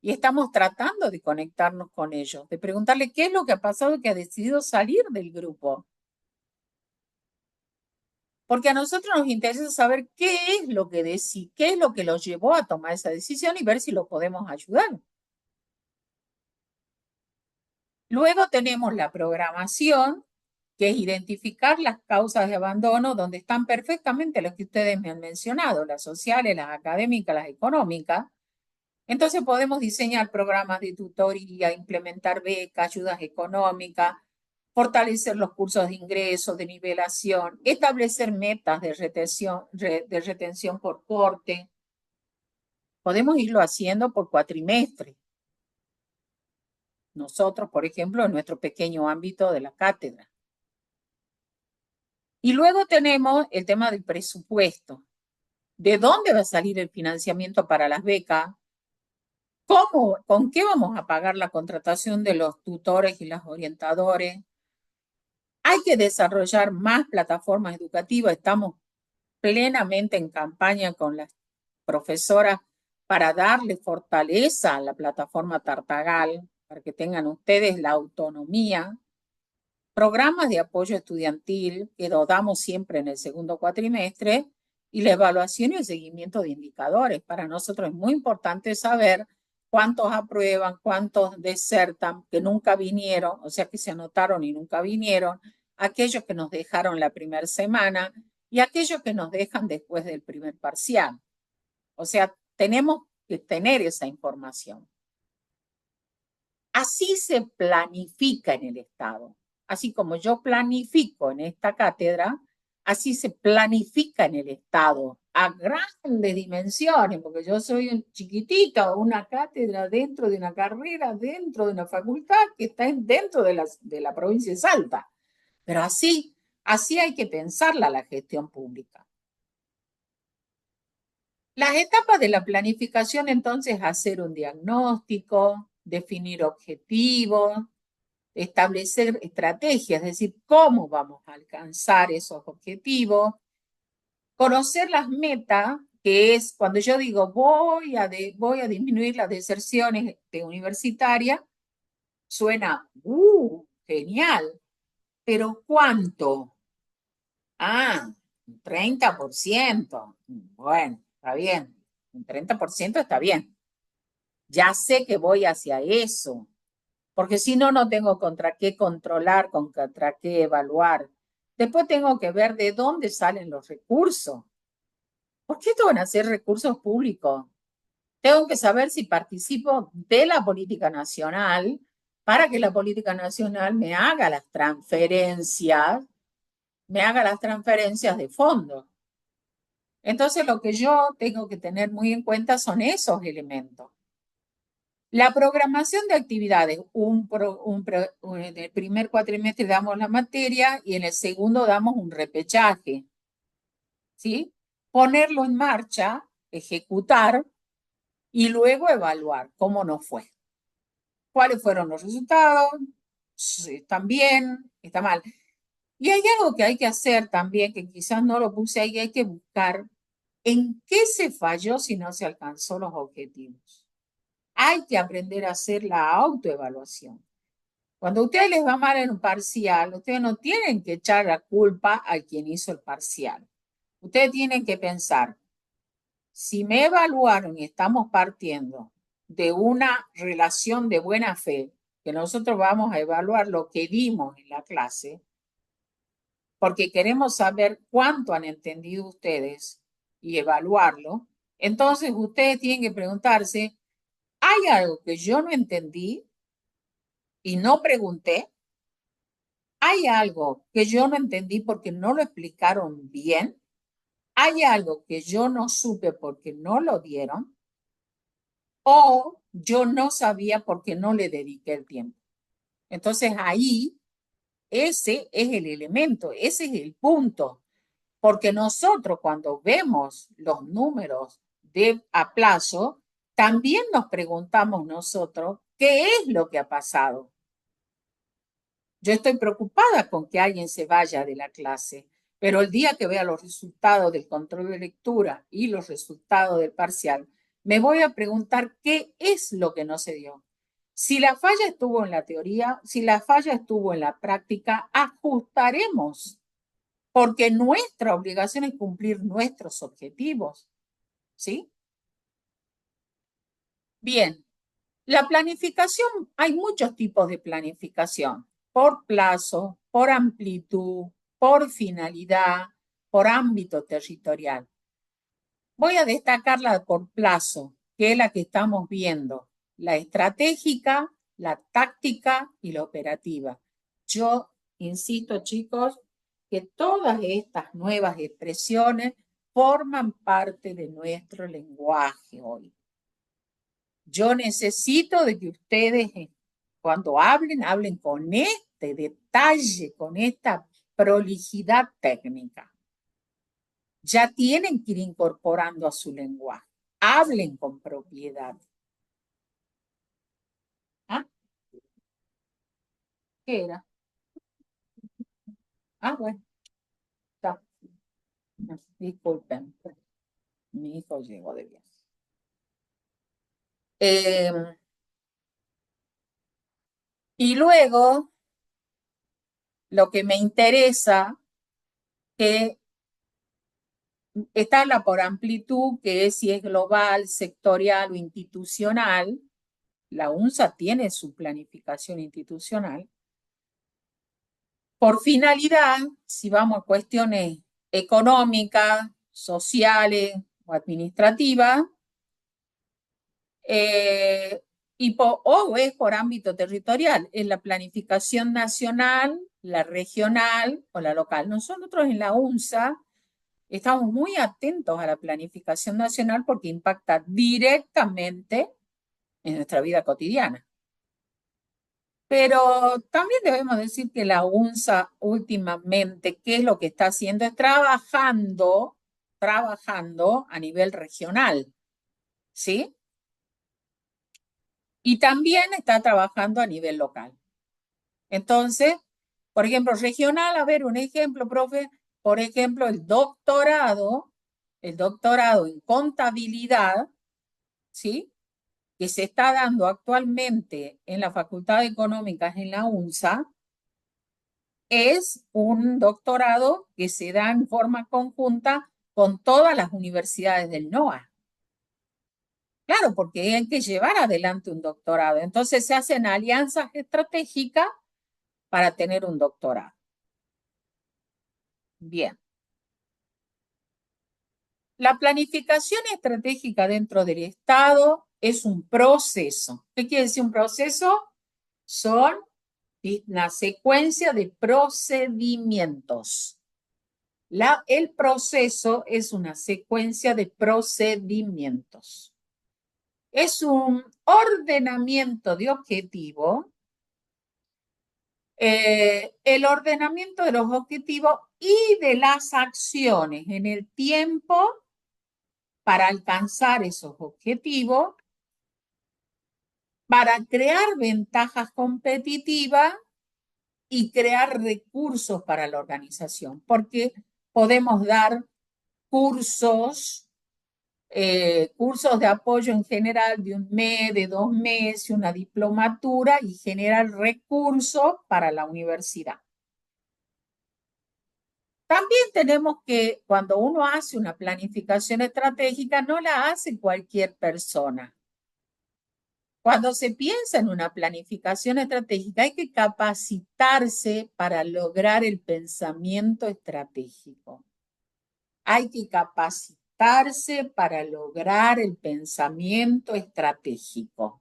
y estamos tratando de conectarnos con ellos, de preguntarle qué es lo que ha pasado que ha decidido salir del grupo. Porque a nosotros nos interesa saber qué es lo que qué es lo que los llevó a tomar esa decisión y ver si lo podemos ayudar. Luego tenemos la programación, que es identificar las causas de abandono, donde están perfectamente las que ustedes me han mencionado, las sociales, las académicas, las económicas, Entonces podemos diseñar programas de tutoría, implementar becas, ayudas económicas, fortalecer los cursos de ingreso, de nivelación, establecer metas de retención por corte. Podemos irlo haciendo por cuatrimestre. Nosotros, por ejemplo, en nuestro pequeño ámbito de la cátedra. Y luego tenemos el tema del presupuesto. ¿De dónde va a salir el financiamiento para las becas? ¿Cómo, con qué vamos a pagar la contratación de los tutores y los orientadores? Hay que desarrollar más plataformas educativas. Estamos plenamente en campaña con las profesoras para darle fortaleza a la plataforma Tartagal, para que tengan ustedes la autonomía. Programas de apoyo estudiantil que lo damos siempre en el segundo cuatrimestre y la evaluación y el seguimiento de indicadores. Para nosotros es muy importante saber cuántos aprueban, cuántos desertan, que nunca vinieron, o sea que se anotaron y nunca vinieron, aquellos que nos dejaron la primera semana y aquellos que nos dejan después del primer parcial. O sea, tenemos que tener esa información. Así se planifica en el Estado. Así como yo planifico en esta cátedra, así se planifica en el Estado a grandes dimensiones, porque yo soy un chiquitito, una cátedra dentro de una carrera, dentro de una facultad que está dentro de la provincia de Salta. Pero así hay que pensarla la gestión pública. Las etapas de la planificación, entonces, hacer un diagnóstico, definir objetivos, establecer estrategias, es decir, cómo vamos a alcanzar esos objetivos, conocer las metas, que es cuando yo digo voy a disminuir las deserciones universitarias, suena, genial, pero ¿cuánto? Ah, un 30%. Bueno, está bien, un 30% está bien. Ya sé que voy hacia eso, porque si no, no tengo contra qué controlar, contra qué evaluar. Después tengo que ver de dónde salen los recursos. ¿Por qué esto van a ser recursos públicos? Tengo que saber si participo de la política nacional para que la política nacional me haga las transferencias de fondos. Entonces, lo que yo tengo que tener muy en cuenta son esos elementos. La programación de actividades, en el primer cuatrimestre damos la materia y en el segundo damos un repechaje, ¿sí? Ponerlo en marcha, ejecutar y luego evaluar cómo nos fue. ¿Cuáles fueron los resultados? ¿Están bien? ¿Está mal? Y hay algo que hay que hacer también, que quizás no lo puse ahí, hay que buscar en qué se falló si no se alcanzó los objetivos. Hay que aprender a hacer la autoevaluación. Cuando a ustedes les va mal en un parcial, ustedes no tienen que echar la culpa a quien hizo el parcial. Ustedes tienen que pensar, si me evaluaron y estamos partiendo de una relación de buena fe, que nosotros vamos a evaluar lo que dimos en la clase, porque queremos saber cuánto han entendido ustedes y evaluarlo, entonces ustedes tienen que preguntarse, ¿hay algo que yo no entendí y no pregunté? ¿Hay algo que yo no entendí porque no lo explicaron bien? ¿Hay algo que yo no supe porque no lo dieron? ¿O yo no sabía porque no le dediqué el tiempo? Entonces ahí, ese es el elemento, ese es el punto. Porque nosotros cuando vemos los números a plazo, también nos preguntamos nosotros, ¿qué es lo que ha pasado? Yo estoy preocupada con que alguien se vaya de la clase, pero el día que vea los resultados del control de lectura y los resultados del parcial, me voy a preguntar qué es lo que no se dio. Si la falla estuvo en la teoría, si la falla estuvo en la práctica, ajustaremos, porque nuestra obligación es cumplir nuestros objetivos, ¿sí? Bien, la planificación, hay muchos tipos de planificación, por plazo, por amplitud, por finalidad, por ámbito territorial. Voy a destacarla por plazo, que es la que estamos viendo, la estratégica, la táctica y la operativa. Yo insisto, chicos, que todas estas nuevas expresiones forman parte de nuestro lenguaje hoy. Yo necesito de que ustedes, cuando hablen, hablen con este detalle, con esta prolijidad técnica. Ya tienen que ir incorporando a su lenguaje. Hablen con propiedad. ¿Ah? ¿Qué era? Ah, bueno. Está. Disculpen. Mi hijo llegó de viaje. Y luego, lo que me interesa, que está la por amplitud, que es si es global, sectorial o institucional. La UNSA tiene su planificación institucional. Por finalidad, si vamos a cuestiones económicas, sociales o administrativas, o es por ámbito territorial, es la planificación nacional, la regional o la local. Nosotros en la UNSA estamos muy atentos a la planificación nacional porque impacta directamente en nuestra vida cotidiana. Pero también debemos decir que la UNSA últimamente, ¿qué es lo que está haciendo? Es trabajando a nivel regional, ¿sí? Y también está trabajando a nivel local. Entonces, por ejemplo, regional, a ver, un ejemplo, profe, por ejemplo, el doctorado en contabilidad, ¿sí? Que se está dando actualmente en la Facultad de Económicas en la UNSA, es un doctorado que se da en forma conjunta con todas las universidades del NOA. Claro, porque hay que llevar adelante un doctorado. Entonces se hacen alianzas estratégicas para tener un doctorado. Bien. La planificación estratégica dentro del Estado es un proceso. ¿Qué quiere decir un proceso? Son una secuencia de procedimientos. El proceso es una secuencia de procedimientos. Es un ordenamiento de objetivos. El ordenamiento de los objetivos y de las acciones en el tiempo para alcanzar esos objetivos, para crear ventajas competitivas y crear recursos para la organización, porque podemos dar cursos de apoyo en general de un mes, de 2 meses, una diplomatura y generar recursos para la universidad. También tenemos que, cuando uno hace una planificación estratégica, no la hace cualquier persona. Cuando se piensa en una planificación estratégica, hay que capacitarse para lograr el pensamiento estratégico. Hay que capacitarse para lograr el pensamiento estratégico.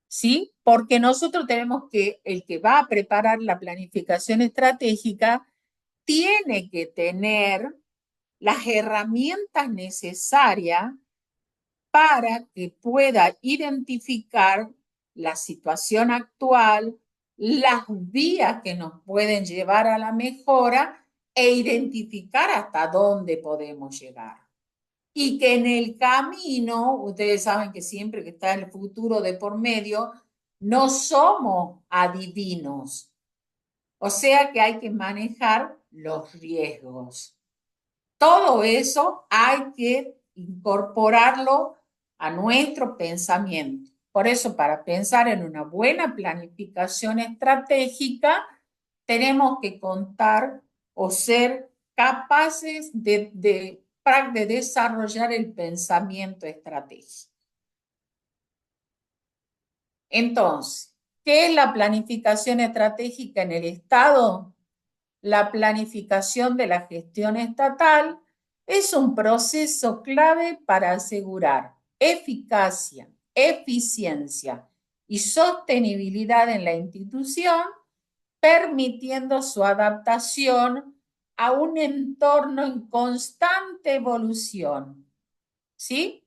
¿Sí? Porque nosotros tenemos que, el que va a preparar la planificación estratégica, tiene que tener las herramientas necesarias para que pueda identificar la situación actual, las vías que nos pueden llevar a la mejora e identificar hasta dónde podemos llegar. Y que en el camino, ustedes saben que siempre que está el futuro de por medio, no somos adivinos. O sea que hay que manejar los riesgos. Todo eso hay que incorporarlo a nuestro pensamiento. Por eso, para pensar en una buena planificación estratégica, tenemos que contar o ser capaces de desarrollar el pensamiento estratégico. Entonces, ¿qué es la planificación estratégica en el Estado? La planificación de la gestión estatal es un proceso clave para asegurar eficacia, eficiencia y sostenibilidad en la institución, permitiendo su adaptación a un entorno en constante evolución, ¿sí?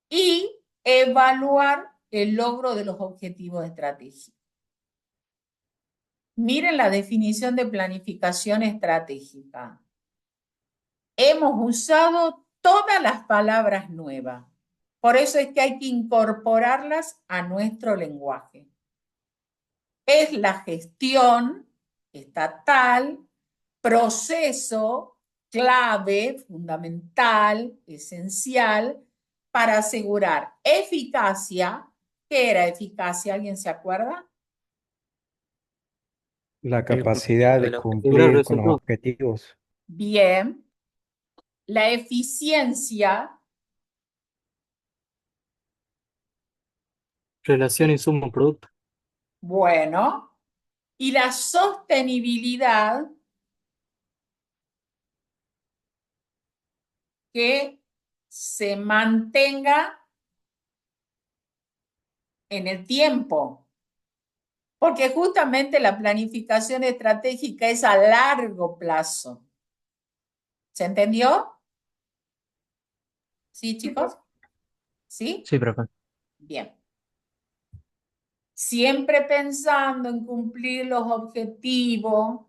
Y evaluar el logro de los objetivos estratégicos. Miren la definición de planificación estratégica. Hemos usado todas las palabras nuevas. Por eso es que hay que incorporarlas a nuestro lenguaje. Es la gestión estatal, proceso clave, fundamental, esencial, para asegurar eficacia. ¿Qué era eficacia? ¿Alguien se acuerda? La El capacidad cumplimiento de de los cumplir con los objetivos. objetivos. Bien. La eficiencia, Relación insumo-producto. bueno. Y la sostenibilidad, que se mantenga en el tiempo. Porque justamente la planificación estratégica es a largo plazo. ¿Se entendió? ¿Sí, chicos? ¿Sí? Sí, profe. Bien. Siempre pensando en cumplir los objetivos,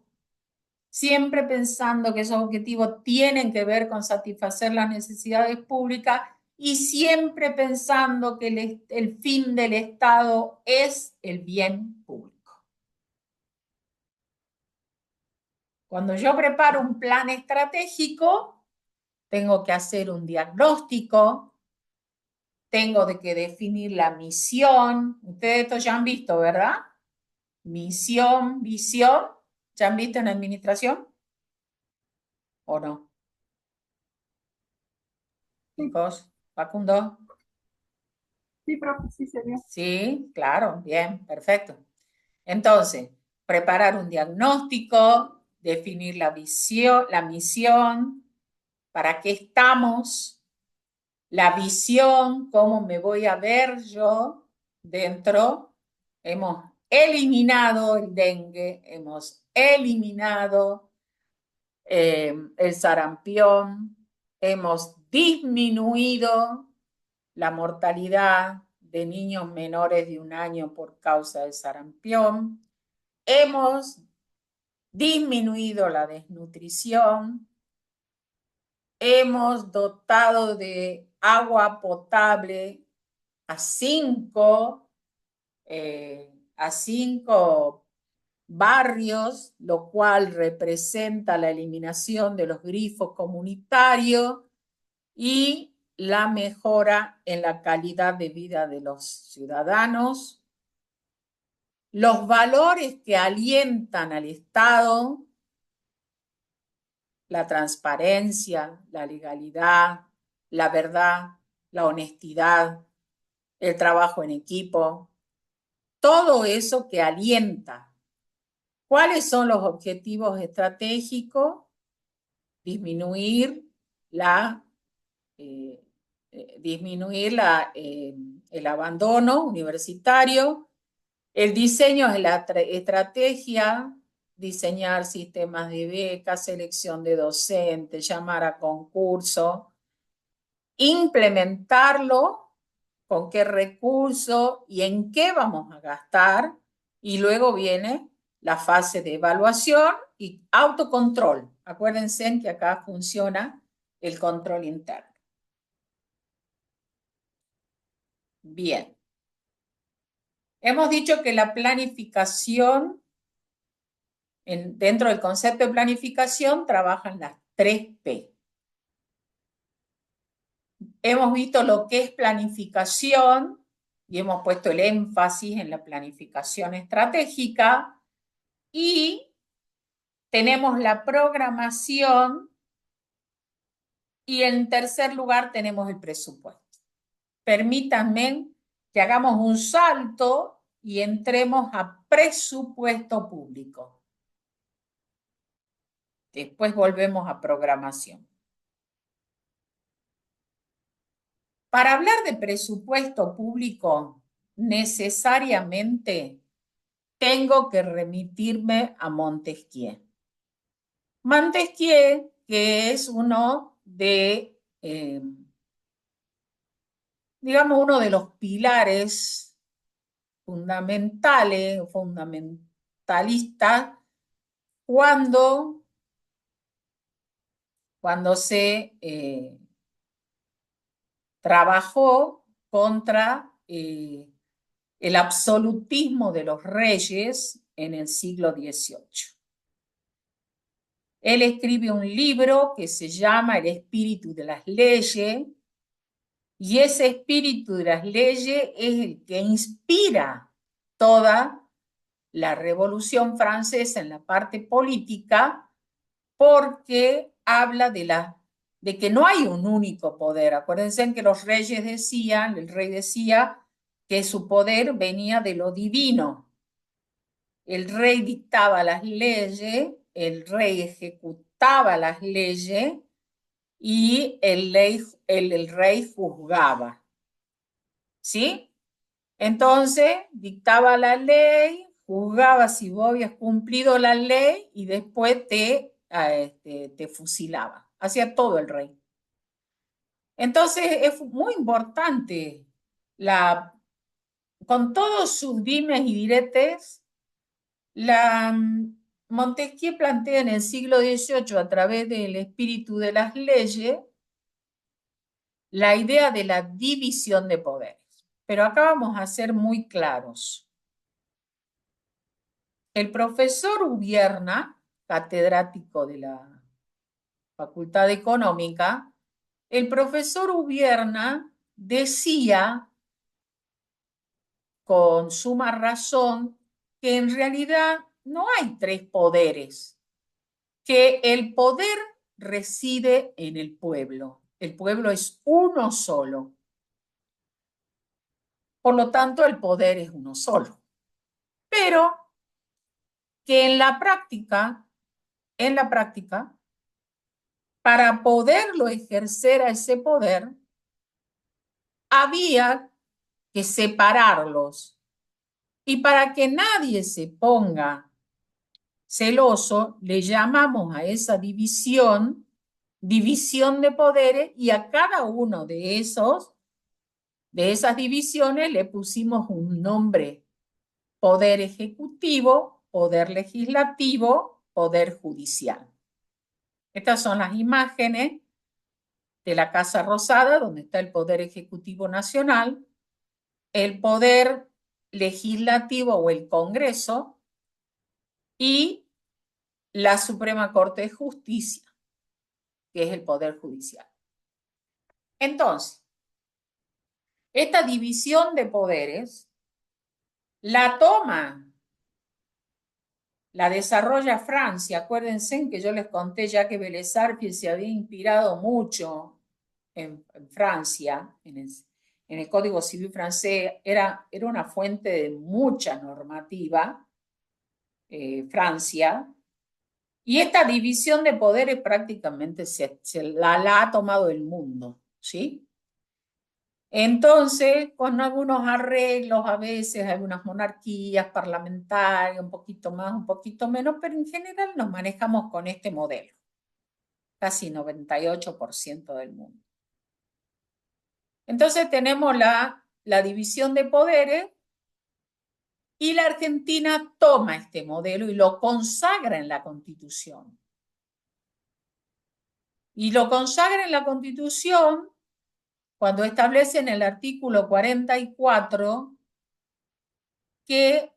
siempre pensando que esos objetivos tienen que ver con satisfacer las necesidades públicas y siempre pensando que el fin del Estado es el bien público. Cuando yo preparo un plan estratégico, tengo que hacer un diagnóstico, tengo que definir la misión. Ustedes esto ya han visto, ¿verdad? Misión, visión. ¿Ya han visto en administración? ¿O no? Chicos, Facundo. Sí, profe, sí se vio. Sí, claro, bien, perfecto. Entonces, preparar un diagnóstico, definir la visión, la misión, para qué estamos, la visión, cómo me voy a ver yo dentro. Hemos eliminado el dengue, hemos eliminado el sarampión, hemos disminuido la mortalidad de niños menores de 1 año por causa del sarampión, hemos disminuido la desnutrición, hemos dotado de agua potable a cinco barrios, lo cual representa la eliminación de los grifos comunitarios y la mejora en la calidad de vida de los ciudadanos. Los valores que alientan al Estado, la transparencia, la legalidad, la verdad, la honestidad, el trabajo en equipo, todo eso que alienta. ¿Cuáles son los objetivos estratégicos? Disminuir el abandono universitario. El diseño es la estrategia, diseñar sistemas de becas, selección de docentes, llamar a concurso, implementarlo, con qué recurso y en qué vamos a gastar, y luego viene la fase de evaluación y autocontrol. Acuérdense que acá funciona el control interno. Bien. Hemos dicho que la planificación, dentro del concepto de planificación, trabajan las 3P. Hemos visto lo que es planificación y hemos puesto el énfasis en la planificación estratégica, y tenemos la programación, y en tercer lugar tenemos el presupuesto. Permítanme que hagamos un salto y entremos a presupuesto público. Después volvemos a programación. Para hablar de presupuesto público, necesariamente tengo que remitirme a Montesquieu. Montesquieu, que es uno de, digamos, uno de los pilares fundamentalistas cuando se trabajó contra el absolutismo de los reyes en el siglo XVIII. Él escribe un libro que se llama El espíritu de las leyes, y ese espíritu de las leyes es el que inspira toda la Revolución Francesa en la parte política, porque habla de que no hay un único poder. Acuérdense que los reyes decían, el rey decía que su poder venía de lo divino. El rey dictaba las leyes, el rey ejecutaba las leyes y el rey juzgaba. ¿Sí? Entonces, dictaba la ley, juzgaba si vos habías cumplido la ley y después te fusilaba. Hacía todo el rey. Entonces, es muy importante, con todos sus dimes y diretes, Montesquieu plantea en el siglo XVIII, a través del espíritu de las leyes, la idea de la división de poderes. Pero acá vamos a ser muy claros. El profesor Ubierna, catedrático de la Facultad de Económica, el profesor Ubierna decía, con suma razón, que en realidad no hay tres poderes, que el poder reside en el pueblo. El pueblo es uno solo. Por lo tanto, el poder es uno solo. Pero que en la práctica, para poderlo ejercer a ese poder, había que separarlos. Y para que nadie se ponga celoso, le llamamos a esa división de poderes, y a cada uno de esas divisiones le pusimos un nombre: poder ejecutivo, poder legislativo, poder judicial. Estas son las imágenes de la Casa Rosada, donde está el Poder Ejecutivo Nacional, el Poder Legislativo o el Congreso y la Suprema Corte de Justicia, que es el Poder Judicial. Entonces, esta división de poderes la desarrolla Francia. Acuérdense que yo les conté ya que Vélez Sarsfield se había inspirado mucho en Francia, en el Código Civil francés, era una fuente de mucha normativa, Francia, y esta división de poderes prácticamente la ha tomado el mundo, ¿sí? Entonces, con algunos arreglos, a veces algunas monarquías parlamentarias, un poquito más, un poquito menos, pero en general nos manejamos con este modelo, casi 98% del mundo. Entonces tenemos la división de poderes, y la Argentina toma este modelo y lo consagra en la Constitución. Y lo consagra en la Constitución cuando establece en el artículo 44 que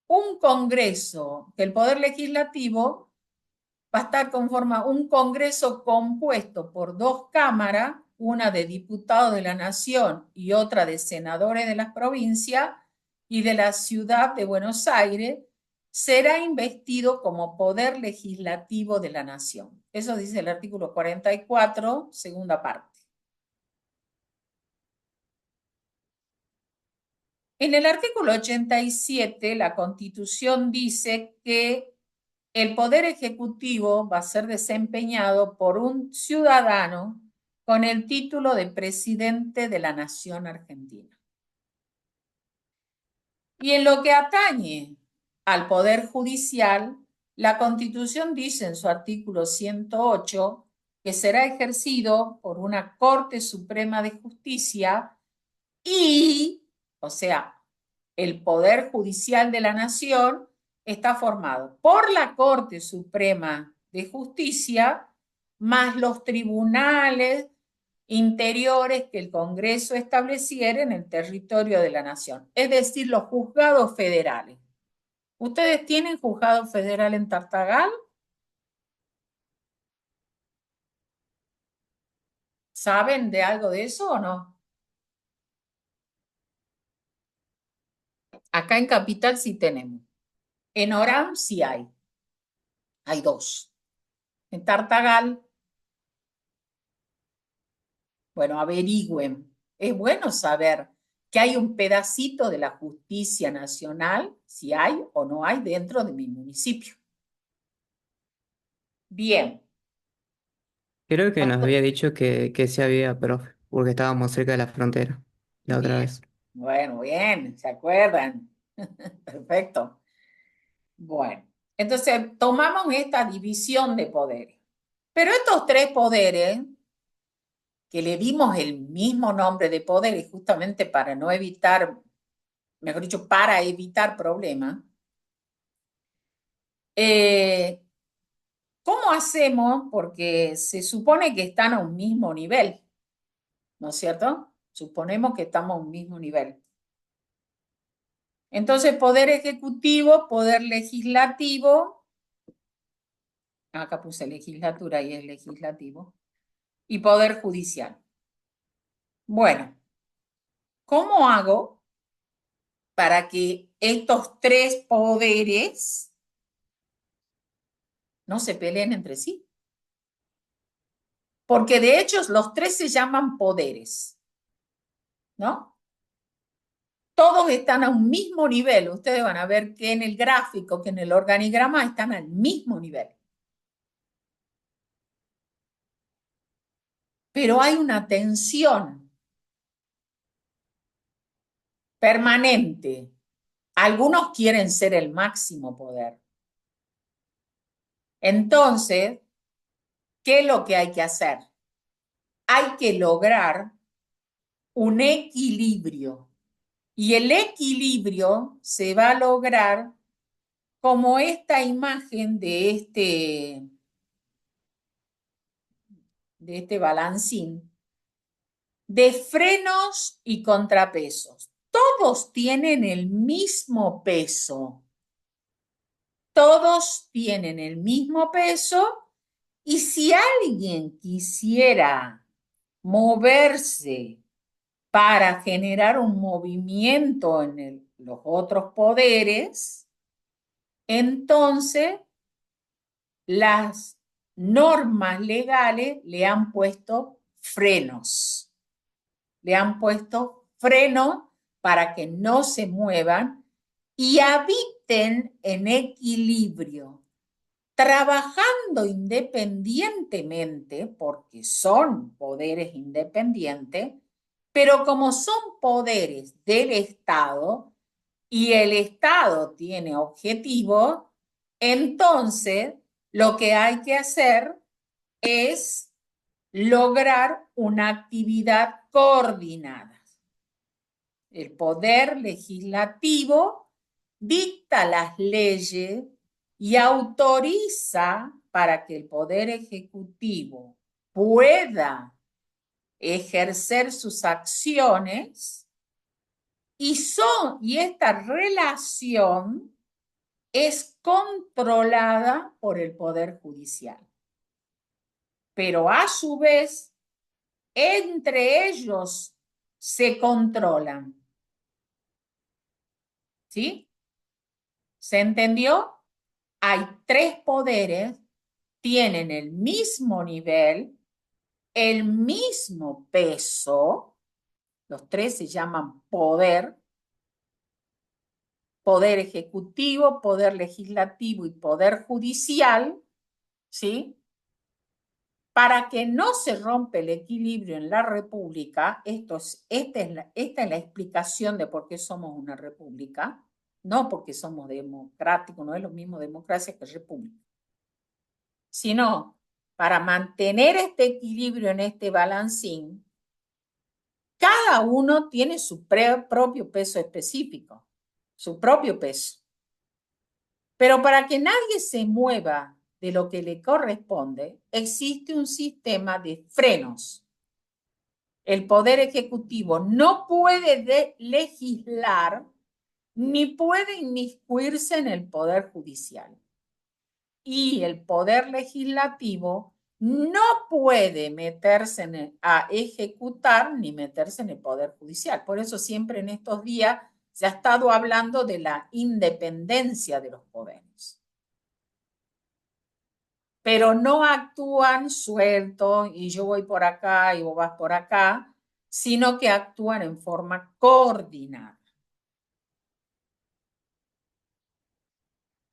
un Congreso, que el Poder Legislativo va a estar conformado, un Congreso compuesto por dos cámaras, una de diputados de la Nación y otra de senadores de las provincias y de la ciudad de Buenos Aires, será investido como poder legislativo de la Nación. Eso dice el artículo 44, segunda parte. En el artículo 87, la Constitución dice que el poder ejecutivo va a ser desempeñado por un ciudadano con el título de presidente de la Nación Argentina. Y en lo que atañe al Poder Judicial, la Constitución dice en su artículo 108 que será ejercido por una Corte Suprema de Justicia y, o sea, el Poder Judicial de la Nación está formado por la Corte Suprema de Justicia más los tribunales interiores que el Congreso estableciera en el territorio de la Nación, es decir, los juzgados federales. ¿Ustedes tienen juzgado federal en Tartagal? ¿Saben de algo de eso o no? Acá en Capital sí tenemos. En Orán sí hay. Hay dos. En Tartagal, bueno, averigüen. Es bueno saber que hay un pedacito de la justicia nacional, si hay o no hay, dentro de mi municipio. Bien. Creo que nos había dicho que sí había, profe, porque estábamos cerca de la frontera la otra Bien. vez. Bueno, bien, ¿se acuerdan? Perfecto. Bueno, entonces tomamos esta división de poderes. Pero estos tres poderes, que le dimos el mismo nombre de poderes justamente para no evitar, mejor dicho, para evitar problemas, ¿cómo hacemos? Porque se supone que están a un mismo nivel, ¿no es cierto? Suponemos que estamos a un mismo nivel. Entonces, poder ejecutivo, poder legislativo, acá puse legislatura y es legislativo, y poder judicial. Bueno, ¿cómo hago para que estos tres poderes no se peleen entre sí? Porque de hecho los tres se llaman poderes, ¿no? Todos están a un mismo nivel. Ustedes van a ver que en el gráfico, que en el organigrama están al mismo nivel. Pero hay una tensión permanente. Algunos quieren ser el máximo poder. Entonces, ¿qué es lo que hay que hacer? Hay que lograr un equilibrio. Y el equilibrio se va a lograr como esta imagen de este balancín de frenos y contrapesos. Todos tienen el mismo peso. Todos tienen el mismo peso y si alguien quisiera moverse para generar un movimiento en los otros poderes, entonces las normas legales le han puesto frenos. Le han puesto frenos para que no se muevan y habiten en equilibrio, trabajando independientemente, porque son poderes independientes, pero como son poderes del Estado y el Estado tiene objetivos, entonces lo que hay que hacer es lograr una actividad coordinada. El poder legislativo dicta las leyes y autoriza para que el poder ejecutivo pueda ejercer sus acciones y esta relación es controlada por el Poder Judicial. Pero a su vez, entre ellos se controlan. ¿Sí? ¿Se entendió? Hay tres poderes, tienen el mismo nivel, el mismo peso, los tres se llaman poder, poder ejecutivo, poder legislativo y poder judicial, ¿sí? para que no se rompa el equilibrio en la república, esta es la explicación de por qué somos una república, no porque somos democráticos, no es lo mismo democracia que república, sino para mantener este equilibrio en este balancín, cada uno tiene su propio peso específico, su propio peso. Pero para que nadie se mueva de lo que le corresponde, existe un sistema de frenos. El Poder Ejecutivo no puede legislar ni puede inmiscuirse en el Poder Judicial. Y el Poder Legislativo no puede meterse a ejecutar ni meterse en el Poder Judicial. Por eso siempre en estos días se ha estado hablando de la independencia de los poderes. Pero no actúan sueltos y yo voy por acá y vos vas por acá, sino que actúan en forma coordinada.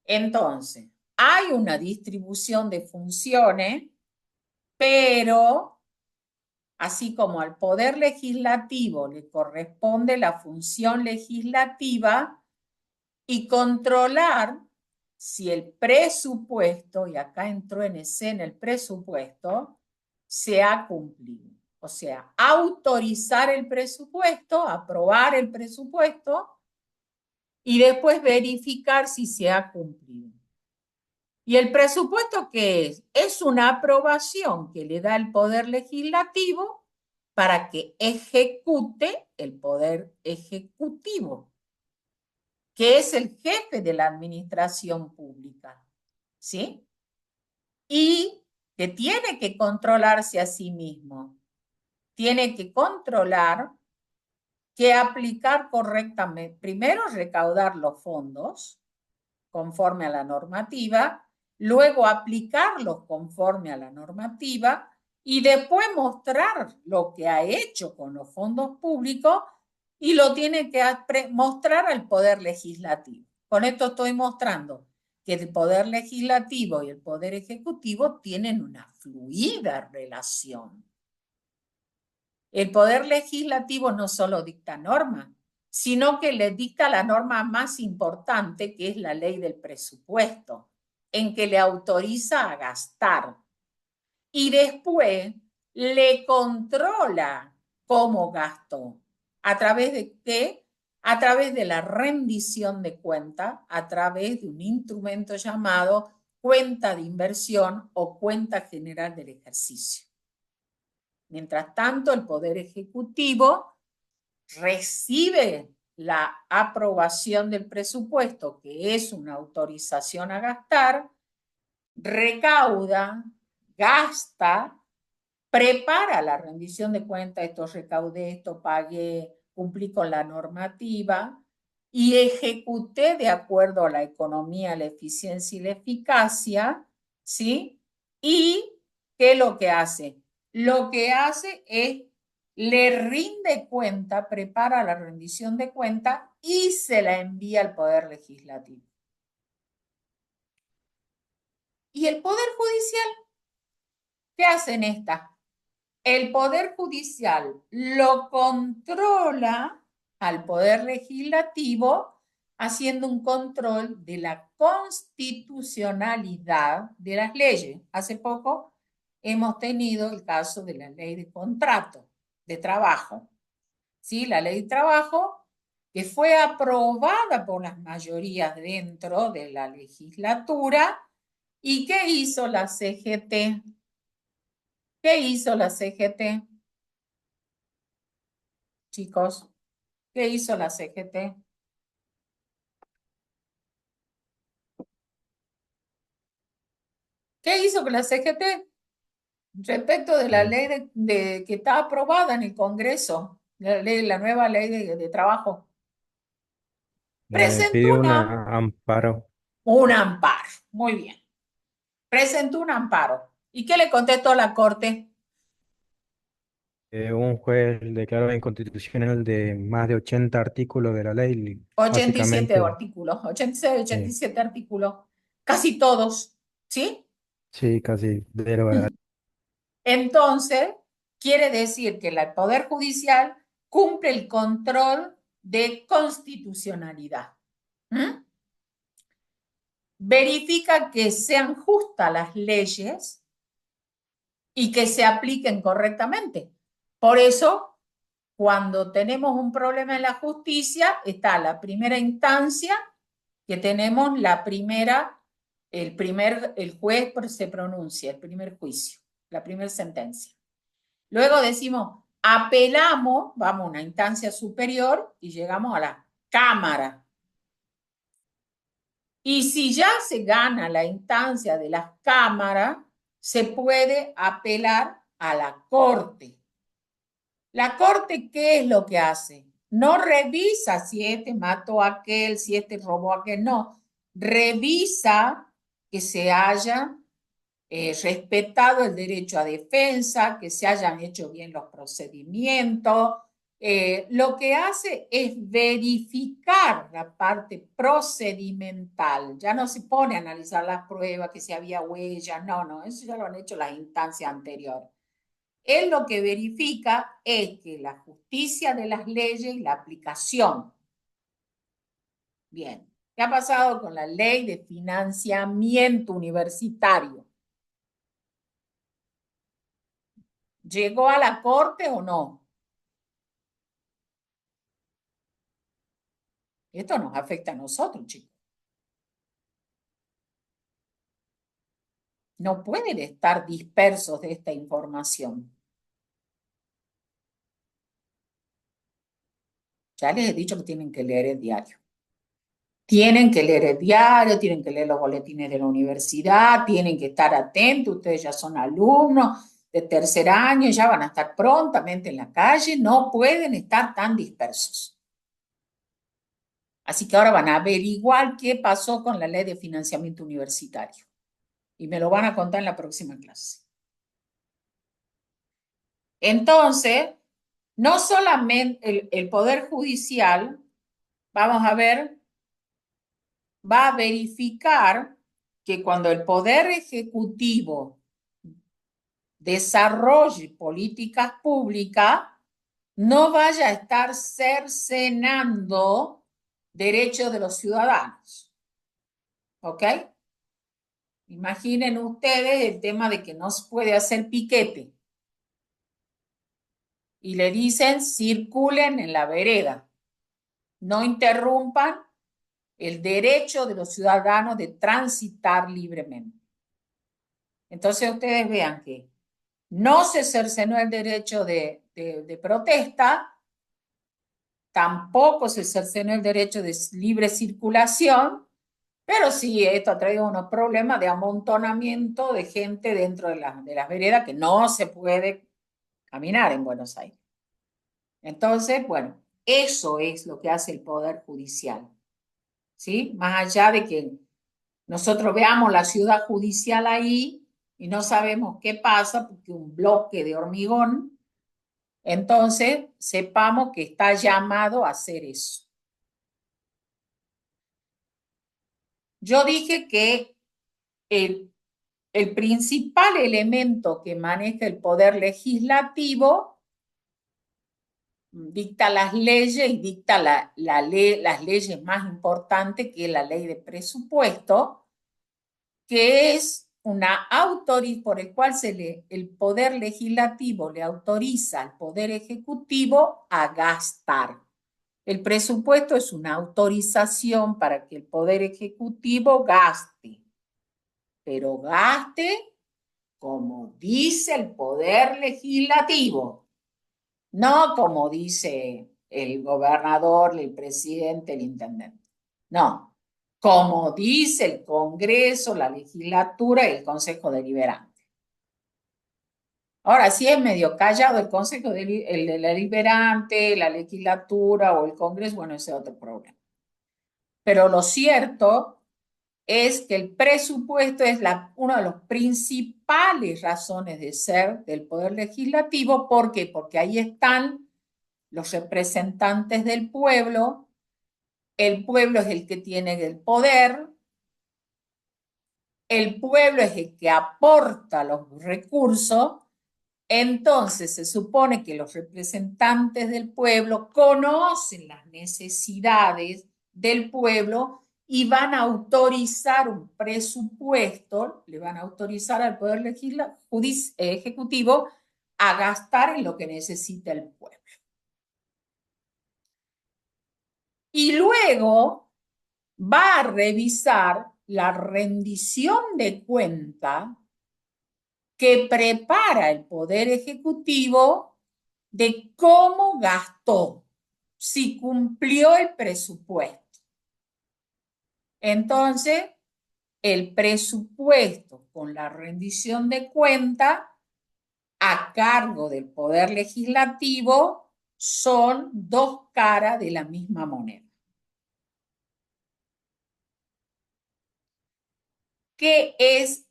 Entonces, hay una distribución de funciones, pero así como al Poder Legislativo le corresponde la función legislativa y controlar si el presupuesto, y acá entró en escena el presupuesto, se ha cumplido. O sea, autorizar el presupuesto, aprobar el presupuesto y después verificar si se ha cumplido. ¿Y el presupuesto qué es? Es una aprobación que le da el Poder Legislativo para que ejecute el Poder Ejecutivo, que es el jefe de la administración pública, ¿sí? Y que tiene que controlarse a sí mismo. Tiene que controlar que aplicar correctamente, primero recaudar los fondos conforme a la normativa, luego aplicarlos conforme a la normativa y después mostrar lo que ha hecho con los fondos públicos y lo tiene que mostrar al Poder Legislativo. Con esto estoy mostrando que el Poder Legislativo y el Poder Ejecutivo tienen una fluida relación. El Poder Legislativo no solo dicta normas, sino que le dicta la norma más importante, que es la ley del presupuesto, en que le autoriza a gastar. Y después le controla cómo gastó. ¿A través de qué? A través de la rendición de cuenta, a través de un instrumento llamado cuenta de inversión o cuenta general del ejercicio. Mientras tanto, el Poder Ejecutivo recibe la aprobación del presupuesto, que es una autorización a gastar, recauda, gasta, prepara la rendición de cuentas, esto recaudé, esto pagué, cumplí con la normativa y ejecuté de acuerdo a la economía, la eficiencia y la eficacia, ¿sí? ¿Y qué es lo que hace? Lo que hace es le rinde cuenta, prepara la rendición de cuenta y se la envía al Poder Legislativo. ¿Y el Poder Judicial? ¿Qué hacen estas? El Poder Judicial lo controla al Poder Legislativo haciendo un control de la constitucionalidad de las leyes. Hace poco hemos tenido el caso de la ley de contrato de trabajo. ¿Sí? La ley de trabajo que fue aprobada por las mayorías dentro de la legislatura. ¿Y qué hizo la CGT? ¿Qué hizo la CGT? Chicos, ¿qué hizo la CGT? ¿Qué hizo con la CGT? Respecto de la ley que está aprobada en el Congreso, la nueva ley de trabajo. Presentó Pidió un amparo. un amparo. Muy bien. Presentó un amparo. ¿Y qué le contestó la Corte? Un juez declaró inconstitucional de más de 80 artículos de la ley. 87 Básicamente, artículos, 86, sí, 87 artículos, casi todos, ¿sí? sí, casi deroga. Entonces, quiere decir que el Poder Judicial cumple el control de constitucionalidad. ¿Mm? Verifica que sean justas las leyes y que se apliquen correctamente. Por eso, cuando tenemos un problema en la justicia, está la primera instancia, que tenemos el juez se pronuncia, el primer juicio, la primera sentencia. Luego decimos, apelamos, vamos a una instancia superior y llegamos a la Cámara. Y si ya se gana la instancia de las cámaras, se puede apelar a la Corte. ¿La Corte qué es lo que hace? No revisa si este mató a aquel, si este robó a aquel, no. Revisa que se haya respetado el derecho a defensa, que se hayan hecho bien los procedimientos. Lo que hace es verificar la parte procedimental. Ya no se pone a analizar las pruebas, que si había huellas, no, eso ya lo han hecho las instancias anteriores. Él lo que verifica es que la justicia de las leyes y la aplicación. Bien, ¿qué ha pasado con la ley de financiamiento universitario? ¿Llegó a la corte o no? Esto nos afecta a nosotros, chicos. No pueden estar dispersos de esta información. Ya les he dicho que tienen que leer el diario. Tienen que leer el diario, tienen que leer los boletines de la universidad, tienen que estar atentos. Ustedes ya son alumnos de tercer año, ya van a estar prontamente en la calle, no pueden estar tan dispersos. Así que ahora van a averiguar qué pasó con la ley de financiamiento universitario. Y me lo van a contar en la próxima clase. Entonces, no solamente el Poder Judicial, vamos a ver, va a verificar que cuando el Poder Ejecutivo desarrolle políticas públicas, no vaya a estar cercenando derechos de los ciudadanos. ¿Ok? Imaginen ustedes el tema de que no se puede hacer piquete. Y le dicen, circulen en la vereda. No interrumpan el derecho de los ciudadanos de transitar libremente. Entonces ustedes vean que no se cercenó el derecho de protesta, tampoco se cercenó el derecho de libre circulación, pero sí esto ha traído unos problemas de amontonamiento de gente dentro de las veredas que no se puede caminar en Buenos Aires. Entonces, bueno, eso es lo que hace el Poder Judicial. ¿Sí? Más allá de que nosotros veamos la ciudad judicial ahí y no sabemos qué pasa porque un bloque de hormigón, entonces sepamos que está llamado a hacer eso. Yo dije que el principal elemento que maneja el poder legislativo dicta las leyes y dicta las leyes más importantes, que es la ley de presupuesto, que es una autoridad por el cual el poder legislativo le autoriza al poder ejecutivo a gastar. El presupuesto es una autorización para que el poder ejecutivo gaste, pero gaste como dice el poder legislativo, no como dice el gobernador, el presidente, el intendente. No, como dice el Congreso, la legislatura y el Consejo Deliberante. Ahora, si es medio callado el Consejo Deliberante, la legislatura o el Congreso, bueno, ese es otro problema. Pero lo cierto es que el presupuesto es una de las principales razones de ser del Poder Legislativo. ¿Por qué? Porque ahí están los representantes del pueblo. El pueblo es el que tiene el poder. El pueblo es el que aporta los recursos Entonces se supone que los representantes del pueblo conocen las necesidades del pueblo y van a autorizar un presupuesto, le van a autorizar al Poder Ejecutivo a gastar en lo que necesita el pueblo. Y luego va a revisar la rendición de cuenta que prepara el Poder Ejecutivo de cómo gastó, si cumplió el presupuesto. Entonces, el presupuesto con la rendición de cuenta a cargo del Poder Legislativo son dos caras de la misma moneda. ¿Qué es?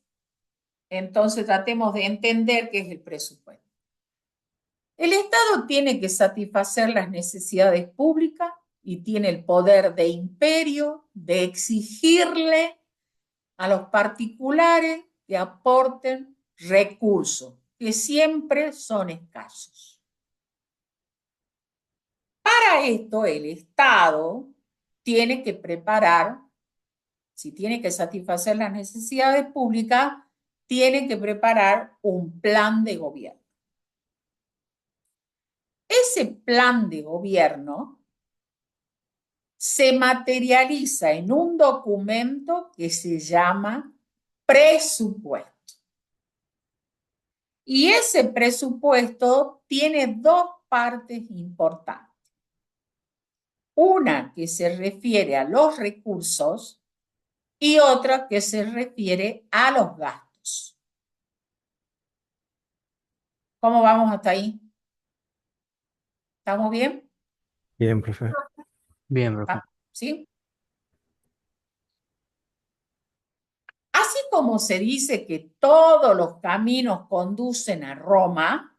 Entonces tratemos de entender qué es el presupuesto. El Estado tiene que satisfacer las necesidades públicas y tiene el poder de imperio de exigirle a los particulares que aporten recursos, que siempre son escasos. Para esto, el Estado tiene que preparar, si tiene que satisfacer las necesidades públicas, tiene que preparar un plan de gobierno. Ese plan de gobierno se materializa en un documento que se llama presupuesto. Y ese presupuesto tiene dos partes importantes. Una que se refiere a los recursos y otra que se refiere a los gastos. ¿Cómo vamos hasta ahí? ¿Estamos bien? Bien, profe. Bien, profe. ¿Sí? Así como se dice que todos los caminos conducen a Roma,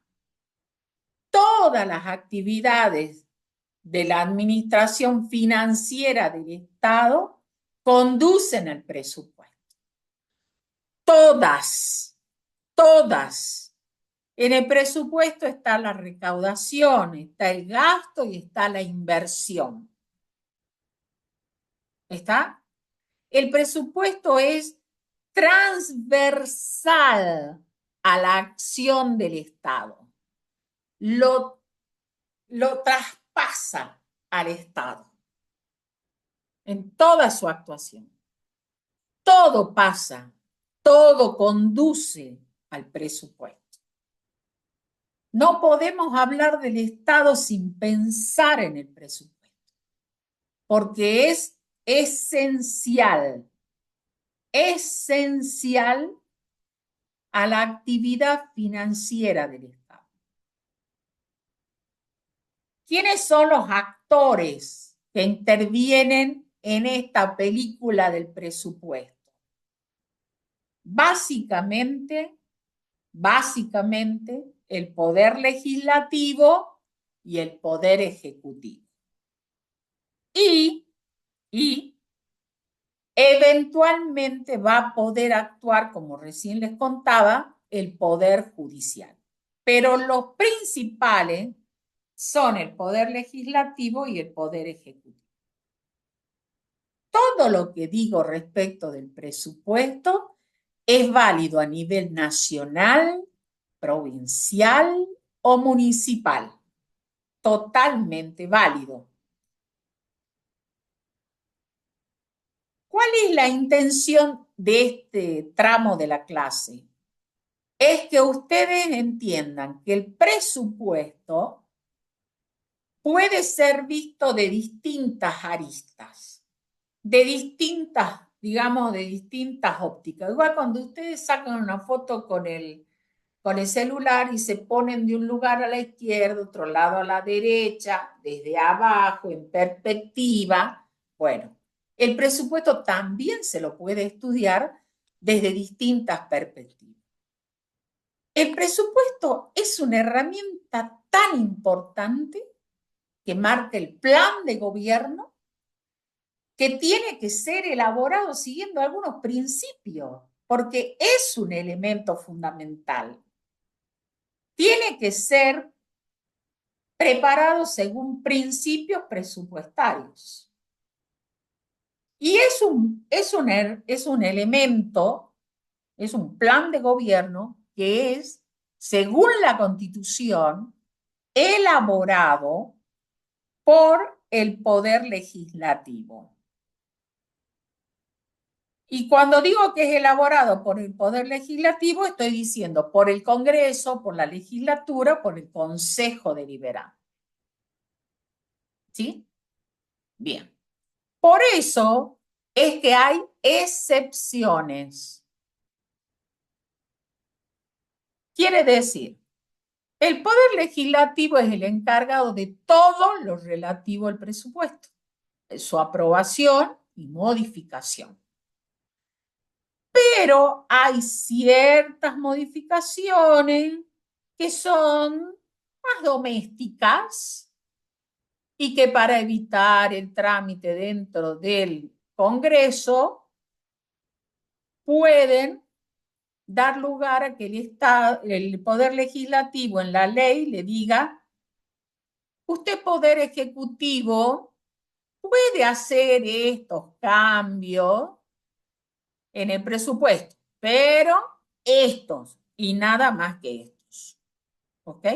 todas las actividades de la administración financiera del Estado conducen al presupuesto. Todas, todas. En el presupuesto está la recaudación, está el gasto y está la inversión. ¿Está? El presupuesto es transversal a la acción del Estado. Lo traspasa al Estado en toda su actuación. Todo pasa, todo conduce al presupuesto. No podemos hablar del Estado sin pensar en el presupuesto, porque es esencial a la actividad financiera del Estado. ¿Quiénes son los actores que intervienen en esta película del presupuesto? Básicamente, el poder legislativo y el poder ejecutivo. Y eventualmente va a poder actuar, como recién les contaba, el poder judicial. Pero los principales son el poder legislativo y el poder ejecutivo. Todo lo que digo respecto del presupuesto es válido a nivel nacional, provincial o municipal. Totalmente válido. ¿Cuál es la intención de este tramo de la clase? Es que ustedes entiendan que el presupuesto puede ser visto de distintas aristas, de distintas, digamos, de distintas ópticas. Igual cuando ustedes sacan una foto con el celular y se ponen de un lugar a la izquierda, otro lado a la derecha, desde abajo, en perspectiva, bueno, el presupuesto también se lo puede estudiar desde distintas perspectivas. El presupuesto es una herramienta tan importante que marca el plan de gobierno que tiene que ser elaborado siguiendo algunos principios, porque es un elemento fundamental. tiene que ser preparado según principios presupuestarios. Y es un elemento, es un plan de gobierno que es, según la Constitución, elaborado por el Poder Legislativo. Y cuando digo que es elaborado por el Poder Legislativo, estoy diciendo por el Congreso, por la legislatura, por el Consejo Deliberante. ¿Sí? Bien. Por eso es que hay excepciones. Quiere decir, el Poder Legislativo es el encargado de todo lo relativo al presupuesto, de su aprobación y modificación. Pero hay ciertas modificaciones que son más domésticas y que para evitar el trámite dentro del Congreso pueden dar lugar a que el Poder Legislativo en la ley le diga, usted Poder Ejecutivo puede hacer estos cambios en el presupuesto, pero estos y nada más que estos. ¿Ok?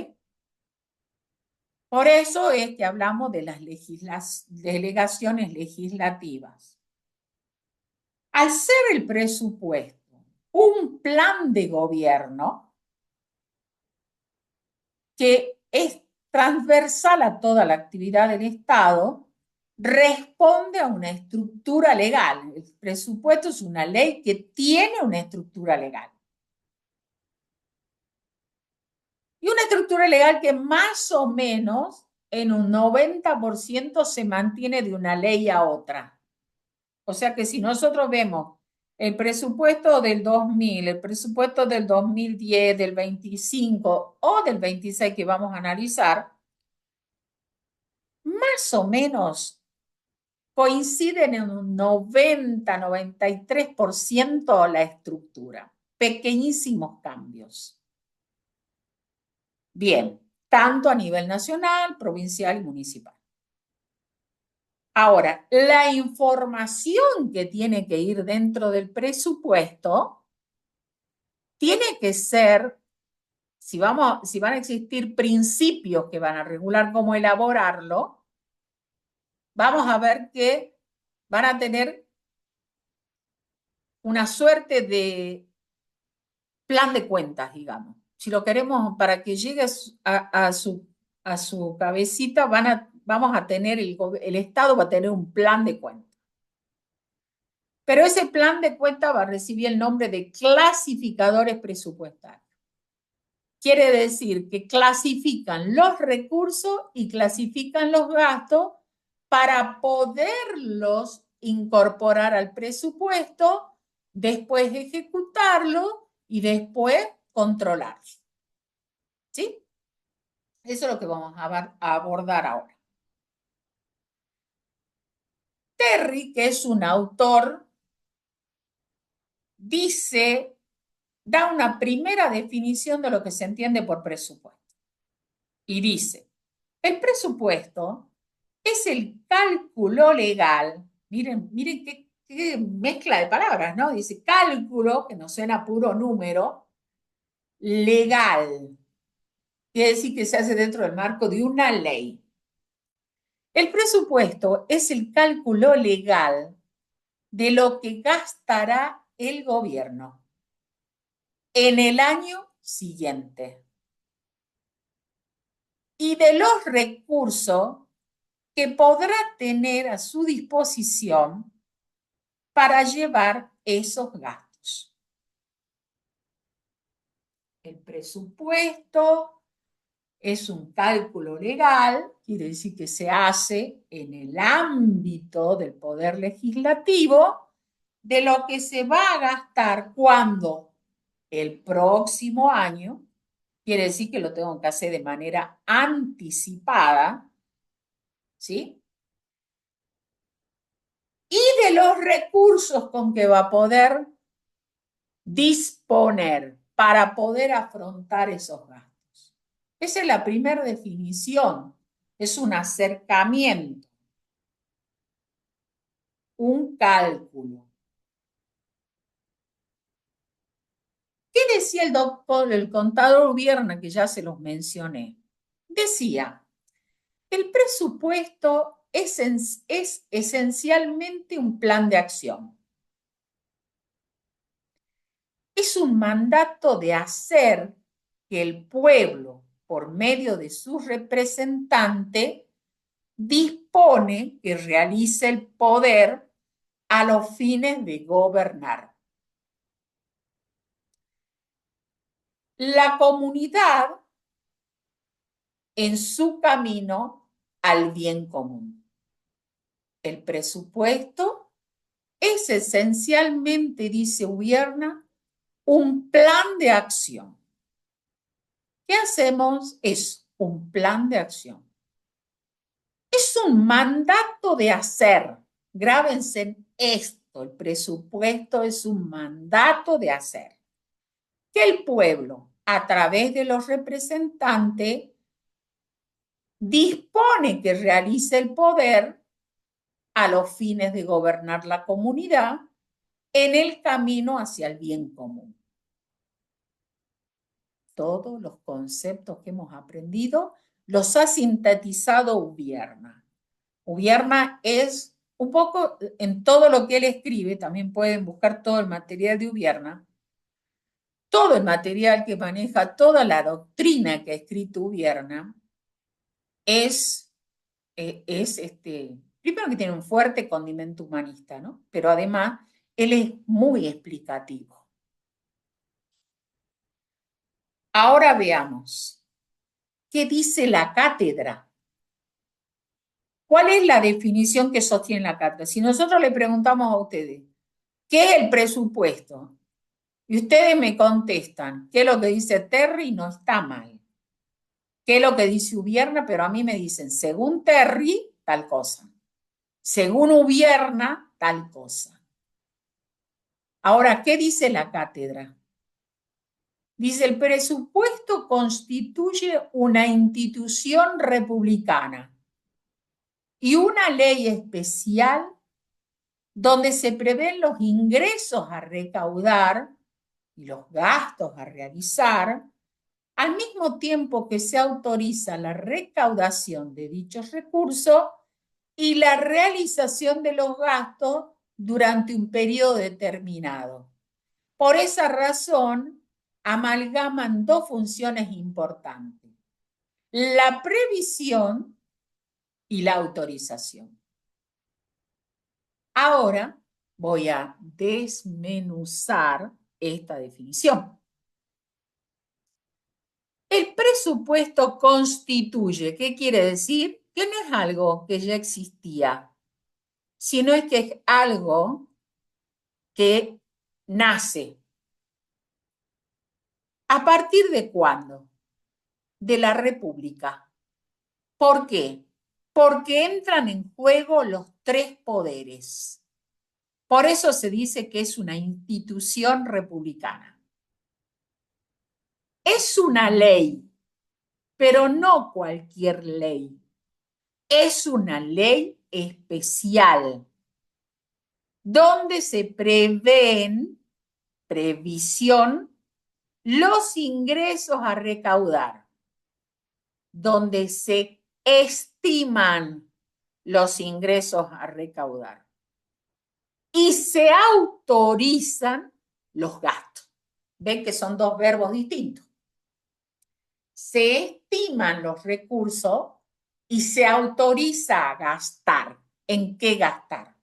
Por eso es que hablamos de las delegaciones legislativas. Al ser el presupuesto un plan de gobierno que es transversal a toda la actividad del Estado, responde a una estructura legal. El presupuesto es una ley que tiene una estructura legal. Y una estructura legal que más o menos en un 90% se mantiene de una ley a otra. O sea que si nosotros vemos el presupuesto del 2000, el presupuesto del 2010, del 25 o del 26 que vamos a analizar, más o menos coinciden en un 90-93% la estructura. Pequeñísimos cambios. Bien, tanto a nivel nacional, provincial y municipal. Ahora, la información que tiene que ir dentro del presupuesto tiene que ser, si van a existir principios que van a regular cómo elaborarlo, vamos a ver que van a tener una suerte de plan de cuentas, digamos. Si lo queremos para que llegue a su cabecita, vamos a tener, el Estado va a tener un plan de cuentas. Pero ese plan de cuentas va a recibir el nombre de clasificadores presupuestarios. Quiere decir que clasifican los recursos y clasifican los gastos para poderlos incorporar al presupuesto, después ejecutarlo y después controlarlo. ¿Sí? Eso es lo que vamos a abordar ahora. Terry, que es un autor, da una primera definición de lo que se entiende por presupuesto. Y dice, el presupuesto es el cálculo legal. Miren qué mezcla de palabras, ¿no? Dice cálculo, que no suena puro número, legal. Quiere decir que se hace dentro del marco de una ley. El presupuesto es el cálculo legal de lo que gastará el gobierno en el año siguiente y de los recursos que podrá tener a su disposición para llevar esos gastos. El presupuesto es un cálculo legal, quiere decir que se hace en el ámbito del poder legislativo de lo que se va a gastar cuando el próximo año, quiere decir que lo tengo que hacer de manera anticipada, ¿sí? Y de los recursos con que va a poder disponer para poder afrontar esos gastos. Esa es la primera definición. Es un acercamiento, un cálculo. ¿Qué decía el contador Ubierna, que ya se los mencioné? Decía, el presupuesto es esencialmente un plan de acción. Es un mandato de hacer que el pueblo, por medio de su representante, dispone que realice el poder a los fines de gobernar. La comunidad en su camino al bien común. El presupuesto es esencialmente, dice Ubierna, un plan de acción. ¿Qué hacemos? Es un plan de acción. Es un mandato de hacer. Grábense esto, el presupuesto es un mandato de hacer. Que el pueblo, a través de los representantes, dispone que realice el poder a los fines de gobernar la comunidad en el camino hacia el bien común. Todos los conceptos que hemos aprendido los ha sintetizado Ubierna. Ubierna es un poco en todo lo que él escribe, también pueden buscar todo el material de Ubierna, todo el material que maneja toda la doctrina que ha escrito Ubierna es primero que tiene un fuerte condimento humanista, ¿no? Pero además él es muy explicativo. Ahora veamos, ¿qué dice la cátedra? ¿Cuál es la definición que sostiene la cátedra? Si nosotros le preguntamos a ustedes, ¿qué es el presupuesto? Y ustedes me contestan, ¿qué es lo que dice Terry? No está mal. ¿Qué es lo que dice Ubierna? Pero a mí me dicen, según Terry, tal cosa. Según Ubierna, tal cosa. Ahora, ¿qué dice la cátedra? Dice, el presupuesto constituye una institución republicana y una ley especial donde se prevén los ingresos a recaudar y los gastos a realizar, al mismo tiempo que se autoriza la recaudación de dichos recursos y la realización de los gastos durante un periodo determinado. Por esa razón, amalgaman dos funciones importantes: la previsión y la autorización. Ahora voy a desmenuzar esta definición. El presupuesto constituye, ¿qué quiere decir? Que no es algo que ya existía, sino es que es algo que nace. ¿A partir de cuándo? De la República. ¿Por qué? Porque entran en juego los tres poderes. Por eso se dice que es una institución republicana. Es una ley, pero no cualquier ley. Es una ley especial, donde se prevén, previsión, los ingresos a recaudar, donde se estiman los ingresos a recaudar y se autorizan los gastos. Ven que son dos verbos distintos. Se estiman los recursos y se autoriza a gastar. ¿En qué gastar?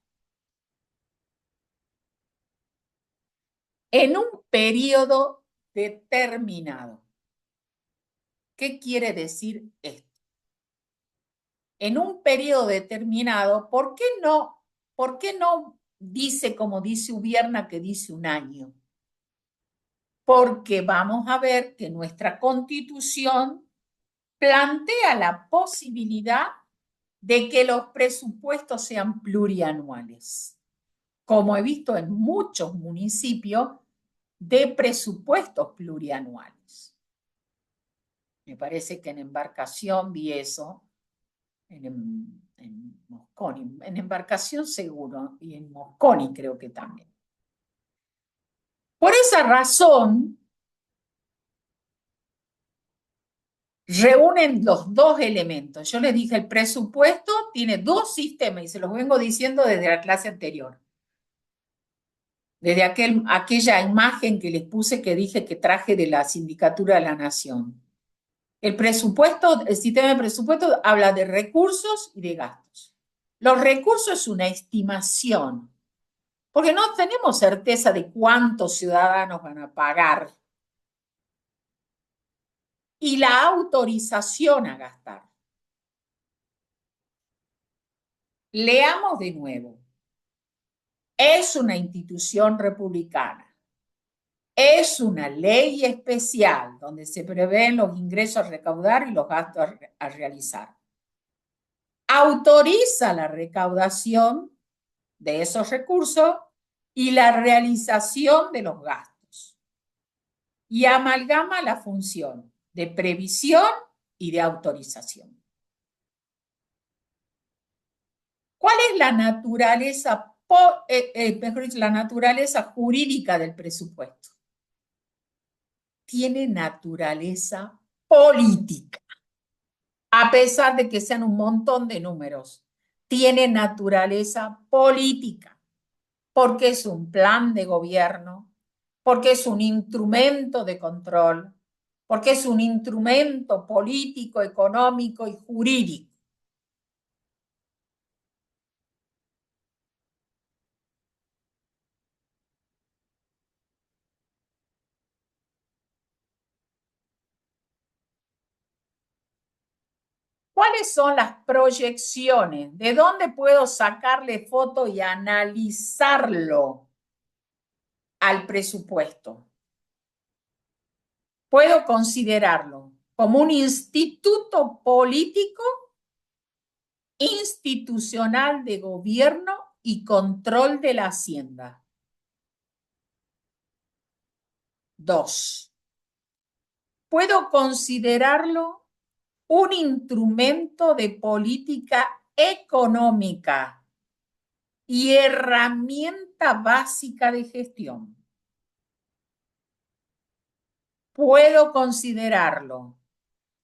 En un periodo determinado. ¿Qué quiere decir esto? En un periodo determinado, ¿por qué no dice como dice Ubierna que dice un año? Porque vamos a ver que nuestra Constitución plantea la posibilidad de que los presupuestos sean plurianuales, como he visto en muchos municipios de presupuestos plurianuales. Me parece que en embarcación vi eso, en Mosconi, en embarcación seguro, y en Mosconi creo que también. Por esa razón, reúnen los dos elementos. Yo les dije, el presupuesto tiene dos sistemas, y se los vengo diciendo desde la clase anterior. Desde aquella imagen que les puse que dije que traje de la Sindicatura de la Nación. El presupuesto, el sistema de presupuesto habla de recursos y de gastos. Los recursos es una estimación, porque no tenemos certeza de cuántos ciudadanos van a pagar. Y la autorización a gastar. Leamos de nuevo. Es una institución republicana. Es una ley especial donde se prevén los ingresos a recaudar y los gastos a realizar. Autoriza la recaudación de esos recursos y la realización de los gastos. Y amalgama la función de previsión y de autorización. ¿Cuál es la naturaleza, mejor dicho, la naturaleza jurídica del presupuesto? Tiene naturaleza política, a pesar de que sean un montón de números. Tiene naturaleza política, porque es un plan de gobierno, porque es un instrumento de control, porque es un instrumento político, económico y jurídico. ¿Cuáles son las proyecciones? ¿De dónde puedo sacarle foto y analizarlo al presupuesto? Puedo considerarlo como un instituto político, institucional de gobierno y control de la hacienda. 2. Puedo considerarlo un instrumento de política económica y herramienta básica de gestión. Puedo considerarlo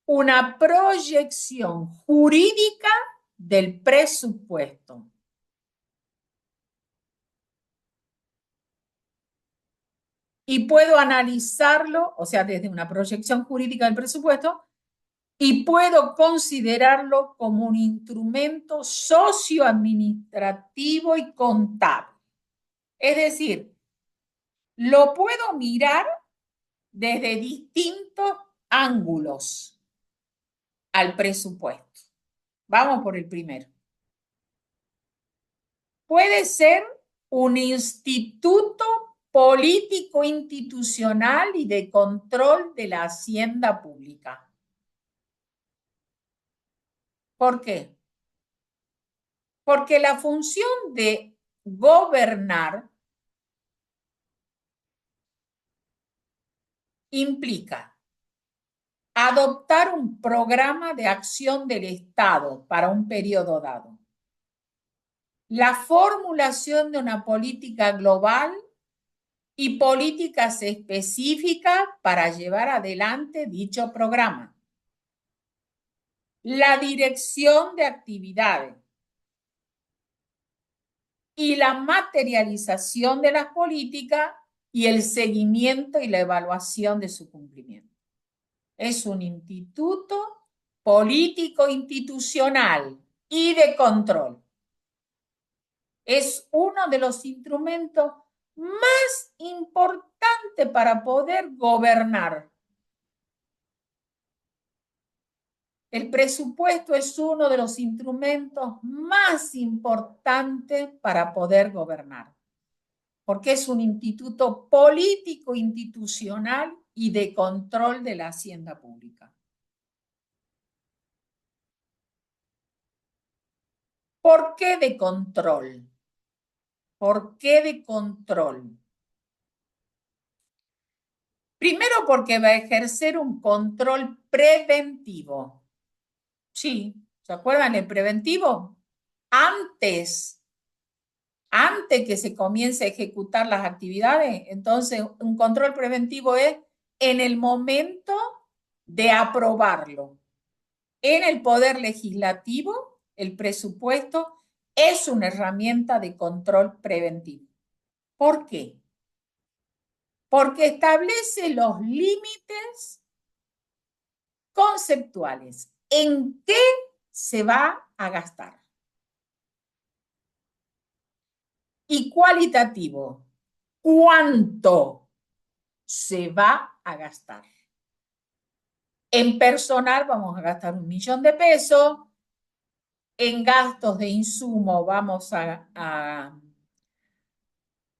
una proyección jurídica del presupuesto. Y puedo analizarlo, o sea, desde una proyección jurídica del presupuesto, y puedo considerarlo como un instrumento socioadministrativo y contable. Es decir, lo puedo mirar desde distintos ángulos al presupuesto. Vamos por el primero. Puede ser un instituto político institucional y de control de la hacienda pública. ¿Por qué? Porque la función de gobernar implica adoptar un programa de acción del Estado para un periodo dado, la formulación de una política global y políticas específicas para llevar adelante dicho programa, la dirección de actividades y la materialización de las políticas y el seguimiento y la evaluación de su cumplimiento. Es un instituto político institucional y de control. Es uno de los instrumentos más importantes para poder gobernar. El presupuesto es uno de los instrumentos más importantes para poder gobernar, porque es un instituto político institucional y de control de la hacienda pública. ¿Por qué de control? ¿Por qué de control? Primero porque va a ejercer un control preventivo. Sí, ¿se acuerdan el preventivo? Antes que se comience a ejecutar las actividades, entonces un control preventivo es en el momento de aprobarlo. En el Poder Legislativo, el presupuesto es una herramienta de control preventivo. ¿Por qué? Porque establece los límites conceptuales. ¿En qué se va a gastar? Y cualitativo. ¿Cuánto se va a gastar? En personal vamos a gastar 1 millón de pesos. En gastos de insumo vamos a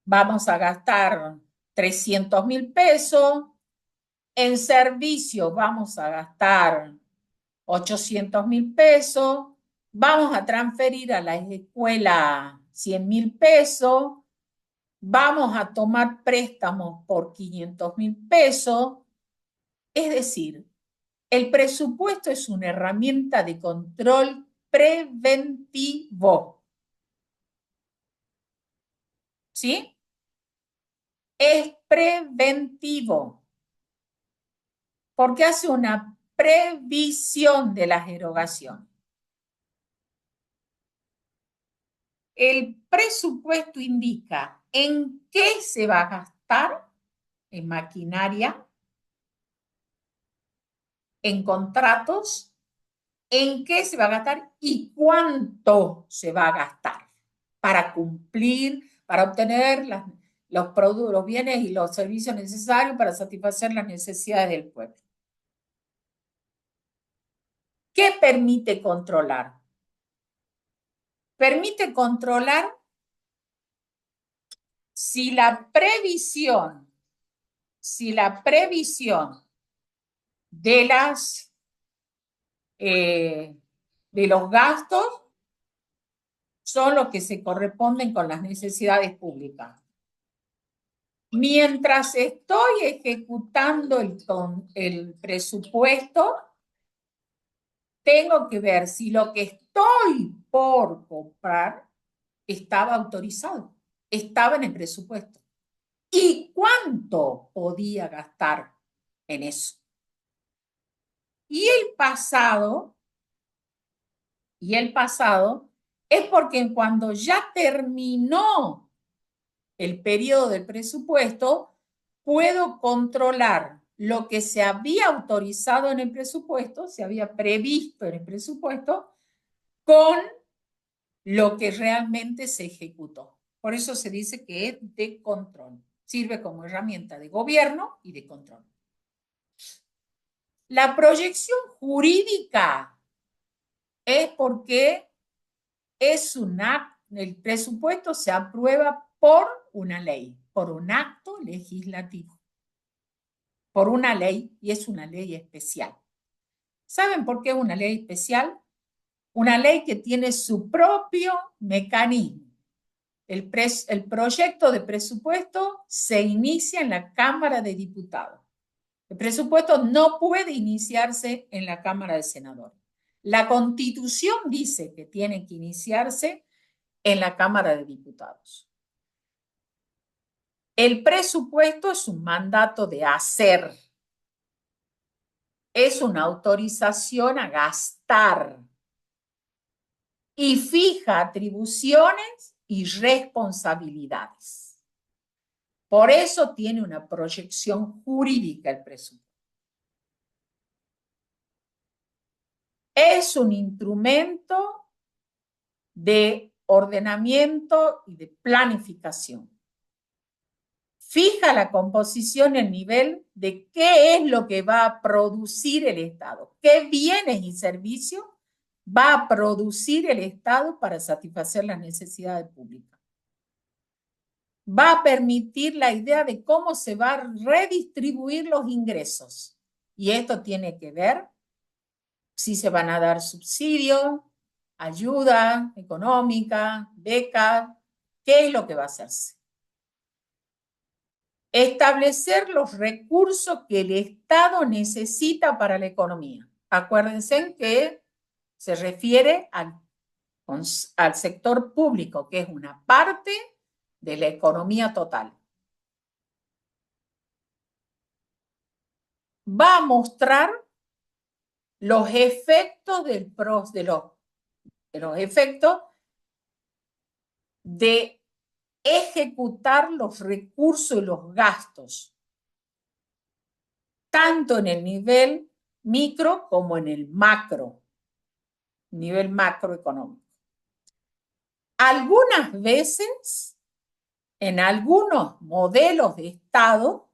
gastar 300.000 pesos. En servicio vamos a gastar 800.000 pesos. Vamos a transferir a la escuela 100.000 pesos. Vamos a tomar préstamos por 500.000 pesos. Es decir, el presupuesto es una herramienta de control preventivo. ¿Sí? Es preventivo. Porque hace una previsión de las erogaciones. El presupuesto indica en qué se va a gastar, en maquinaria, en contratos, en qué se va a gastar y cuánto se va a gastar para cumplir, para obtener los productos, los bienes y los servicios necesarios para satisfacer las necesidades del pueblo. ¿Qué permite controlar? Permite controlar si la previsión de los gastos son los que se corresponden con las necesidades públicas. Mientras estoy ejecutando el presupuesto, tengo que ver si lo que estoy por comprar estaba autorizado, estaba en el presupuesto. ¿Y cuánto podía gastar en eso? Y el pasado es porque cuando ya terminó el periodo del presupuesto, puedo controlar lo que se había autorizado en el presupuesto, se había previsto en el presupuesto, con lo que realmente se ejecutó. Por eso se dice que es de control. Sirve como herramienta de gobierno y de control. La proyección jurídica es porque el presupuesto se aprueba por una ley, por un acto legislativo, por una ley, y es una ley especial. ¿Saben por qué es una ley especial? Una ley que tiene su propio mecanismo. El proyecto de presupuesto se inicia en la Cámara de Diputados. El presupuesto no puede iniciarse en la Cámara de Senadores. La Constitución dice que tiene que iniciarse en la Cámara de Diputados. El presupuesto es un mandato de hacer. Es una autorización a gastar. Y fija atribuciones y responsabilidades. Por eso tiene una proyección jurídica el presupuesto. Es un instrumento de ordenamiento y de planificación. Fija la composición, el nivel de qué es lo que va a producir el Estado, qué bienes y servicios va a producir el Estado para satisfacer las necesidades públicas. Va a permitir la idea de cómo se va a redistribuir los ingresos. Y esto tiene que ver si se van a dar subsidios, ayuda económica, becas, qué es lo que va a hacerse. Establecer los recursos que el Estado necesita para la economía. Acuérdense que se refiere al sector público, que es una parte de la economía total. Va a mostrar los efectos los efectos de ejecutar los recursos y los gastos, tanto en el nivel micro como en el nivel macroeconómico. Algunas veces, en algunos modelos de Estado,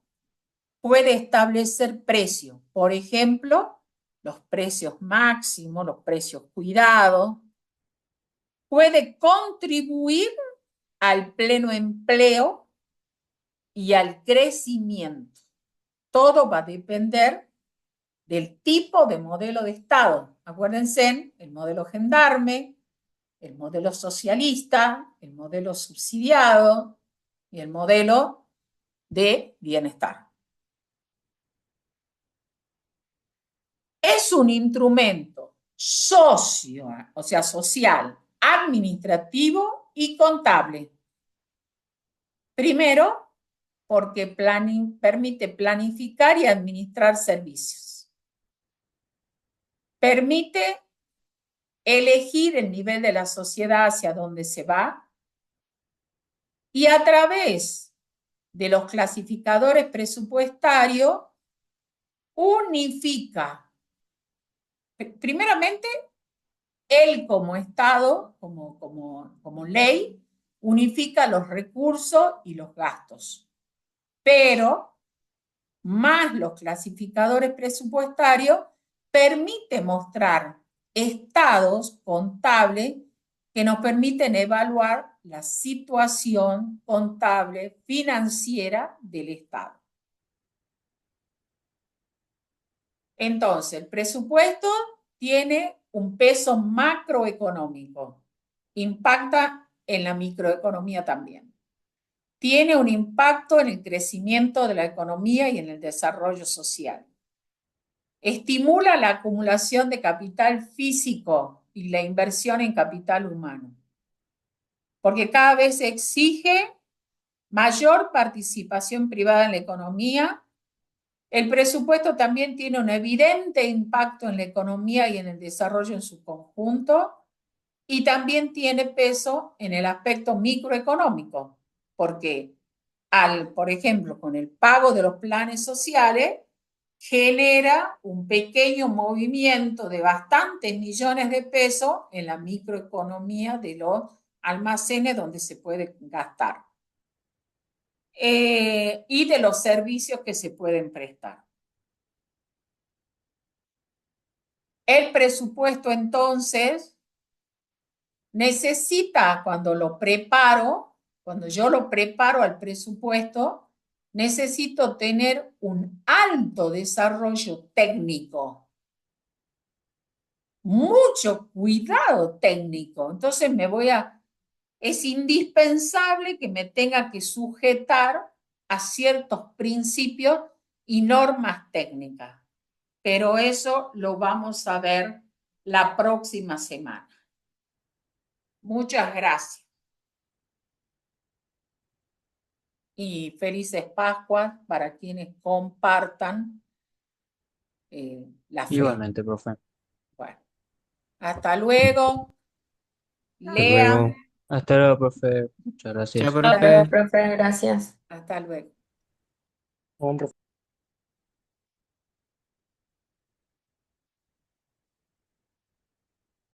puede establecer precios. Por ejemplo, los precios máximos, los precios cuidados. Puede contribuir al pleno empleo y al crecimiento. Todo va a depender del tipo de modelo de Estado. Acuérdense, el modelo gendarme, el modelo socialista, el modelo subsidiado y el modelo de bienestar. Es un instrumento social, administrativo y contable. Primero, porque permite planificar y administrar servicios. Permite elegir el nivel de la sociedad hacia donde se va y a través de los clasificadores presupuestarios unifica, primeramente, él como Estado, como ley, unifica los recursos y los gastos. Pero, más los clasificadores presupuestarios, permite mostrar estados contables que nos permiten evaluar la situación contable financiera del Estado. Entonces, el presupuesto tiene un peso macroeconómico, impacta en la microeconomía también. Tiene un impacto en el crecimiento de la economía y en el desarrollo social. Estimula la acumulación de capital físico y la inversión en capital humano, porque cada vez se exige mayor participación privada en la economía. El presupuesto también tiene un evidente impacto en la economía y en el desarrollo en su conjunto, y también tiene peso en el aspecto microeconómico, porque por ejemplo, con el pago de los planes sociales, genera un pequeño movimiento de bastantes millones de pesos en la microeconomía de los almacenes donde se puede gastar. Y de los servicios que se pueden prestar. El presupuesto, entonces, necesita, cuando yo lo preparo al presupuesto, necesito tener un alto desarrollo técnico, mucho cuidado técnico. Entonces es indispensable que me tenga que sujetar a ciertos principios y normas técnicas. Pero eso lo vamos a ver la próxima semana. Muchas gracias. Y felices Pascuas para quienes compartan la fe. Igualmente, profe. Bueno, hasta luego. Hasta Lea. luego. Hasta luego, profe. Muchas gracias. Chao, Hasta luego, profe. profe, gracias. Hasta luego. Buen